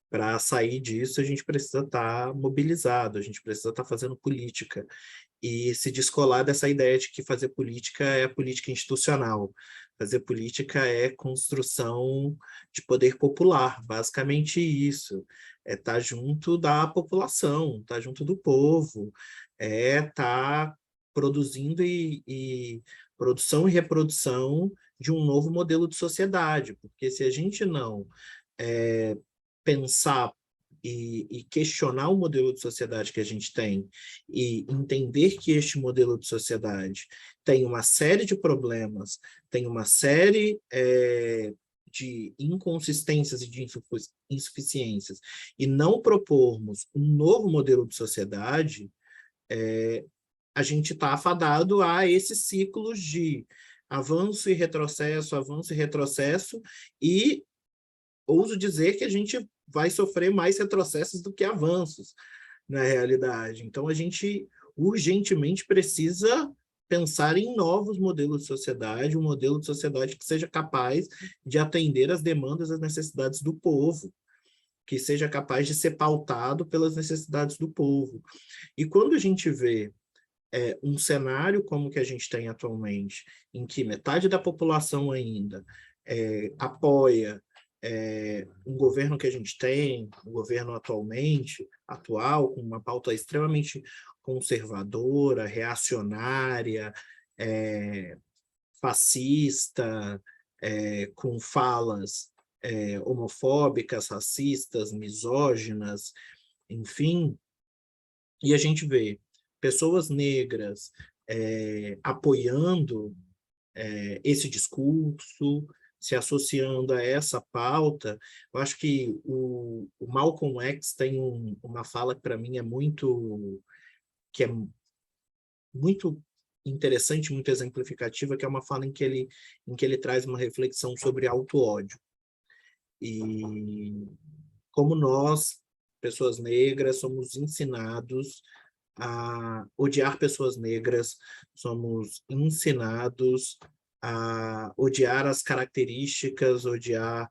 Para sair disso, a gente precisa estar mobilizado, a gente precisa estar fazendo política e se descolar dessa ideia de que fazer política é política institucional. Fazer política é construção de poder popular, basicamente isso. É estar junto da população, estar junto do povo, é estar produzindo produção e reprodução de um novo modelo de sociedade, porque se a gente não pensar e questionar o modelo de sociedade que a gente tem e entender que este modelo de sociedade tem uma série de problemas, tem uma série de inconsistências e de insuficiências, e não propormos um novo modelo de sociedade, a gente está afadado a esses ciclos de avanço e retrocesso, e ouso dizer que a gente vai sofrer mais retrocessos do que avanços na realidade. Então, a gente urgentemente precisa pensar em novos modelos de sociedade, um modelo de sociedade que seja capaz de atender às demandas, às necessidades do povo, que seja capaz de ser pautado pelas necessidades do povo. E quando a gente vê um cenário como o que a gente tem atualmente, em que metade da população ainda apoia um governo que a gente tem, o governo atual, com uma pauta extremamente conservadora, reacionária, fascista, com falas homofóbicas, racistas, misóginas, enfim, e a gente vê pessoas negras apoiando esse discurso, se associando a essa pauta. Eu acho que o Malcolm X tem uma fala que para mim é muito interessante, muito exemplificativa, que é uma fala em que ele traz uma reflexão sobre auto-ódio. E como nós, pessoas negras, somos ensinados a odiar pessoas negras, somos ensinados a odiar as características, odiar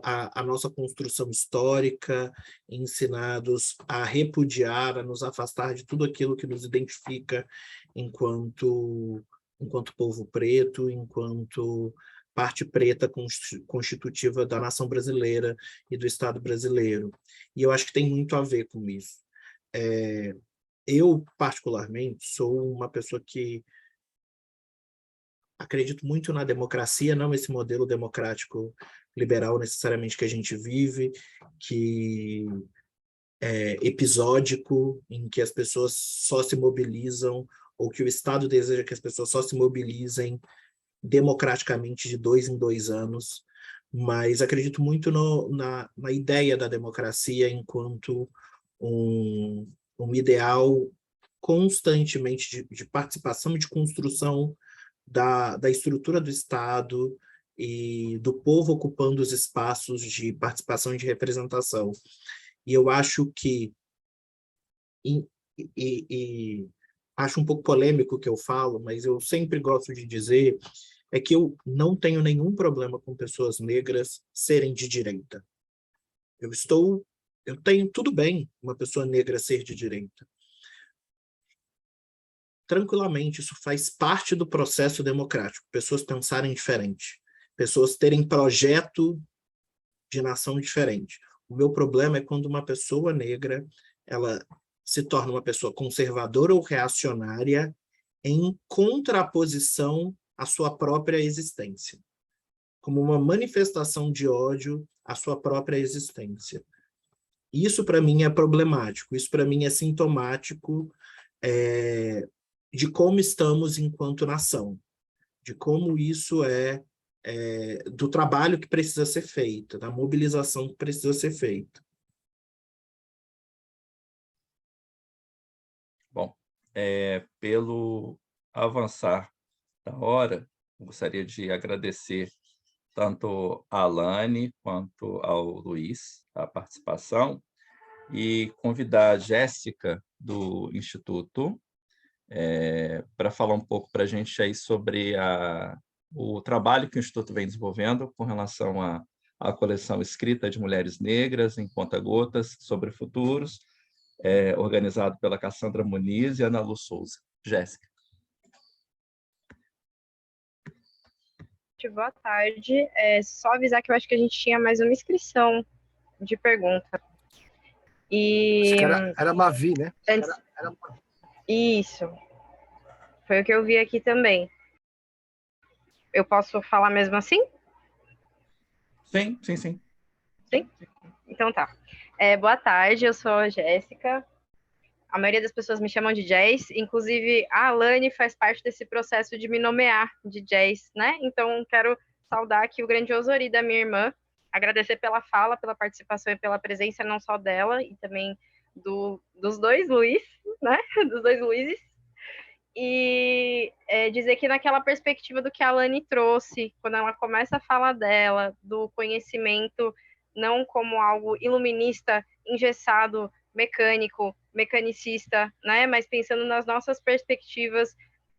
a nossa construção histórica, ensinados a repudiar, a nos afastar de tudo aquilo que nos identifica enquanto povo preto, enquanto parte preta constitutiva da nação brasileira e do Estado brasileiro. E eu acho que tem muito a ver com isso. Eu, particularmente, sou uma pessoa que acredito muito na democracia, não esse modelo democrático liberal necessariamente que a gente vive, que é episódico, em que as pessoas só se mobilizam, ou que o Estado deseja que as pessoas só se mobilizem democraticamente de 2 em 2 anos, mas acredito muito na ideia da democracia enquanto um ideal constantemente de participação e de construção da estrutura do Estado e do povo ocupando os espaços de participação e de representação. E eu acho que acho um pouco polêmico o que eu falo, mas eu sempre gosto de dizer é que eu não tenho nenhum problema com pessoas negras serem de direita. Eu tenho tudo bem uma pessoa negra ser de direita. Tranquilamente, isso faz parte do processo democrático, pessoas pensarem diferente, pessoas terem projeto de nação diferente. O meu problema é quando uma pessoa negra, ela se torna uma pessoa conservadora ou reacionária em contraposição à sua própria existência, como uma manifestação de ódio à sua própria existência. Isso, para mim, é problemático, isso, para mim, é sintomático de como estamos enquanto nação, de como isso do trabalho que precisa ser feito, da mobilização que precisa ser feita. Bom, pelo avançar da hora, gostaria de agradecer tanto a Alane quanto ao Luiz a participação e convidar a Jéssica do Instituto para falar um pouco para a gente aí sobre o trabalho que o Instituto vem desenvolvendo com relação à coleção escrita de mulheres negras em Conta-Gotas sobre futuros, organizado pela Cassandra Muniz e Ana Lu Souza. Jéssica. Boa tarde. Só avisar que eu acho que a gente tinha mais uma inscrição de pergunta. E era Mavi, né? Isso. Foi o que eu vi aqui também. Eu posso falar mesmo assim? Sim, sim, sim. Sim? Então tá. Boa tarde, eu sou a Jéssica. A maioria das pessoas me chamam de Jazz, inclusive a Alane faz parte desse processo de me nomear de Jazz, né? Então quero saudar aqui o grandioso Ori da minha irmã, agradecer pela fala, pela participação e pela presença não só dela, e também dos dois Luiz, né? Dos dois Luizes. E dizer que naquela perspectiva do que a Alane trouxe, quando ela começa a falar dela, do conhecimento não como algo iluminista, engessado, mecânico, mecanicista, né? Mas pensando nas nossas perspectivas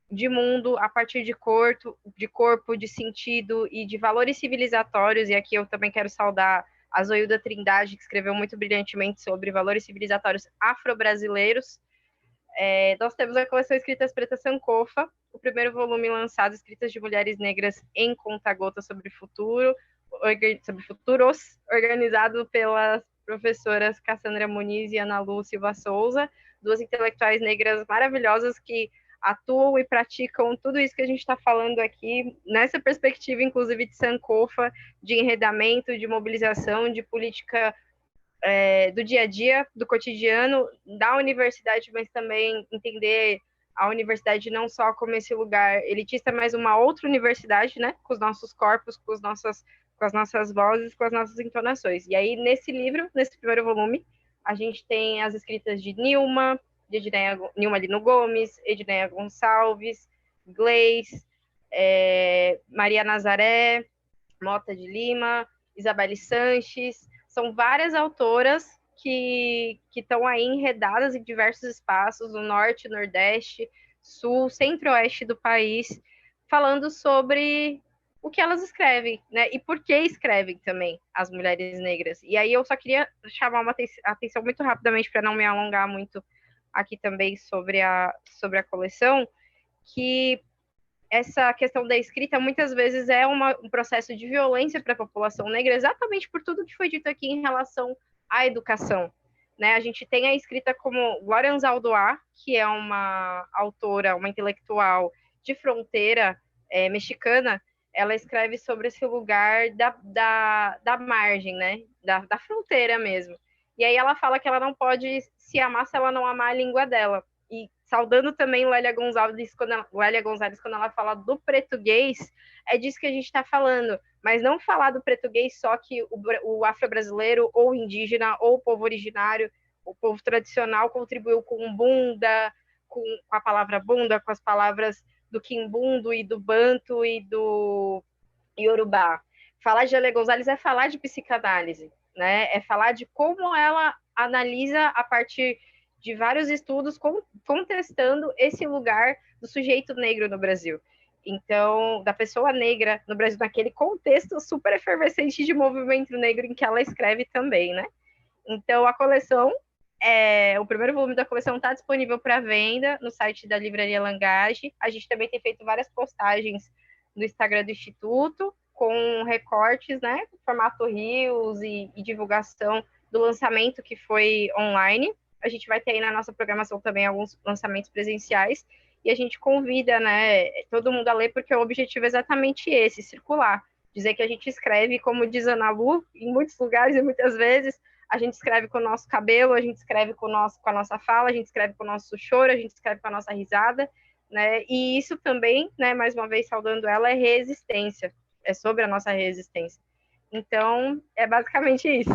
de mundo a partir de corpo, de sentido e de valores civilizatórios. E aqui eu também quero saudar a Zoilda Trindade, que escreveu muito brilhantemente sobre valores civilizatórios afro-brasileiros. Nós temos a coleção Escritas Pretas Sankofa, o primeiro volume lançado, Escritas de Mulheres Negras em Conta-Gotas sobre futuros, organizado pelas professoras Cassandra Muniz e Ana Lu Silva Souza, duas intelectuais negras maravilhosas que atuam e praticam tudo isso que a gente está falando aqui, nessa perspectiva, inclusive, de Sankofa, de enredamento, de mobilização, de política do dia a dia, do cotidiano, da universidade, mas também entender a universidade não só como esse lugar elitista, mas uma outra universidade, né, com os nossos corpos, com as nossas vozes, com as nossas entonações. E aí, nesse livro, nesse primeiro volume, a gente tem as escritas de Nilma Lino Gomes, Edneia Gonçalves, Gleice, Maria Nazaré, Mota de Lima, Isabelle Sanches. São várias autoras que estão aí enredadas em diversos espaços, no norte, nordeste, sul, centro-oeste do país, falando sobre o que elas escrevem, né? E por que escrevem também as mulheres negras. E aí eu só queria chamar uma atenção muito rapidamente, para não me alongar muito aqui também sobre a coleção, que essa questão da escrita muitas vezes é um processo de violência para a população negra, exatamente por tudo que foi dito aqui em relação à educação. Né? A gente tem a escrita como Glória Anzalduá, que é uma autora, uma intelectual de fronteira mexicana. Ela escreve sobre esse lugar da margem, né? Da fronteira mesmo. E aí ela fala que ela não pode se amar se ela não amar a língua dela. E saudando também Lélia Gonzalez, quando ela fala do português, é disso que a gente está falando. Mas não falar do português só que o afro-brasileiro, ou o indígena, ou o povo originário, o povo tradicional contribuiu com bunda, com a palavra bunda, com as palavras do quimbundo e do banto e do iorubá. Falar de Lélia Gonzalez é falar de psicanálise, né? É falar de como ela analisa a partir de vários estudos contestando esse lugar do sujeito negro no Brasil. Então, da pessoa negra no Brasil, naquele contexto super efervescente de movimento negro em que ela escreve também, né? Então, a coleção, o primeiro volume da coleção está disponível para venda no site da Livraria Langage. A gente também tem feito várias postagens no Instagram do Instituto, com recortes, né, formato Reels e divulgação do lançamento que foi online. A gente vai ter aí na nossa programação também alguns lançamentos presenciais, e a gente convida, né, todo mundo a ler, porque o objetivo é exatamente esse, circular. Dizer que a gente escreve, como diz a Ana Lu, em muitos lugares e muitas vezes, a gente escreve com o nosso cabelo, a gente escreve com a nossa fala, a gente escreve com o nosso choro, a gente escreve com a nossa risada, né, e isso também, né, mais uma vez saudando ela, é resistência, é sobre a nossa resistência. Então, é basicamente isso.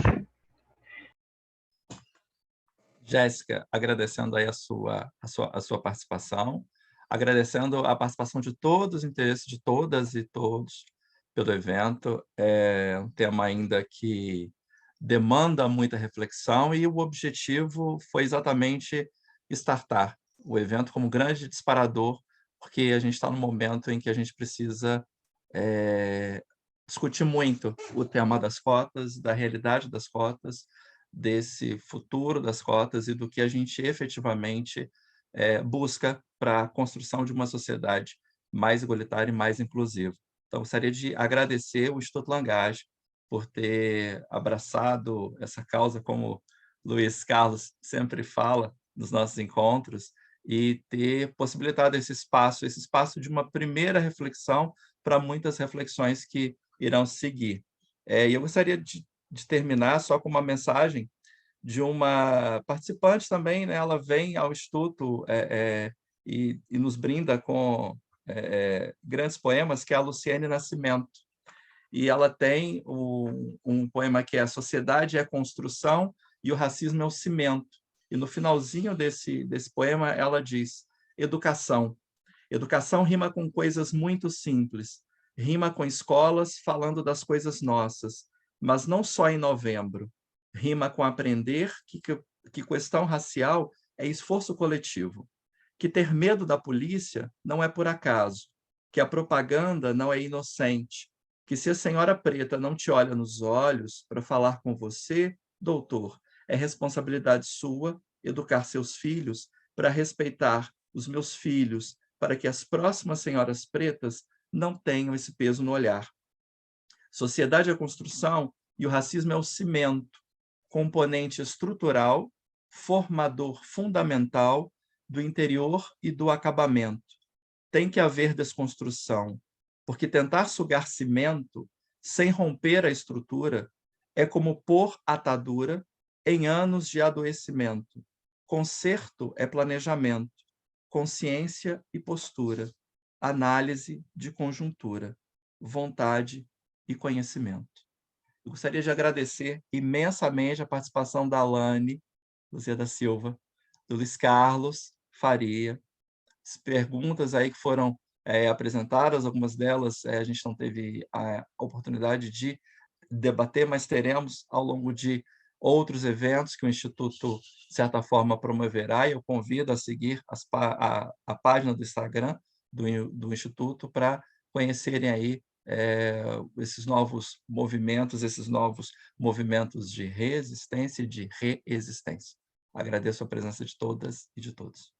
Jéssica, agradecendo aí a sua participação, agradecendo a participação de todos, o interesse de todas e todos pelo evento. É um tema ainda que demanda muita reflexão, e o objetivo foi exatamente startar o evento como grande disparador, porque a gente está no momento em que a gente precisa discutir muito o tema das cotas, da realidade das cotas, desse futuro das cotas e do que a gente efetivamente busca para a construção de uma sociedade mais igualitária e mais inclusiva. Então, gostaria de agradecer o Instituto Langage por ter abraçado essa causa, como Luiz Carlos sempre fala nos nossos encontros, e ter possibilitado esse espaço de uma primeira reflexão para muitas reflexões que irão seguir. E eu gostaria de terminar só com uma mensagem de uma participante também, né? Ela vem ao Instituto e nos brinda com grandes poemas, que é a Luciene Nascimento. E ela tem um poema que é A Sociedade é a Construção e o Racismo é o Cimento. E no finalzinho desse poema ela diz: educação. Educação rima com coisas muito simples, rima com escolas falando das coisas nossas, mas não só em novembro. Rima com aprender que questão racial é esforço coletivo, que ter medo da polícia não é por acaso, que a propaganda não é inocente, que se a senhora preta não te olha nos olhos para falar com você, doutor, é responsabilidade sua educar seus filhos para respeitar os meus filhos, para que as próximas senhoras pretas não tenham esse peso no olhar. Sociedade é a construção e o racismo é o cimento, componente estrutural, formador fundamental do interior e do acabamento. Tem que haver desconstrução, porque tentar sugar cimento sem romper a estrutura é como pôr atadura em anos de adoecimento. Conserto é planejamento, consciência e postura, análise de conjuntura, vontade e conhecimento. Eu gostaria de agradecer imensamente a participação da Alane Luzia da Silva, do Luiz Carlos Faria, as perguntas aí que foram apresentadas, algumas delas a gente não teve a oportunidade de debater, mas teremos ao longo de outros eventos que o Instituto, de certa forma, promoverá, e eu convido a seguir a página do Instagram do Instituto para conhecerem aí esses novos movimentos de resistência e de reexistência. Agradeço a presença de todas e de todos.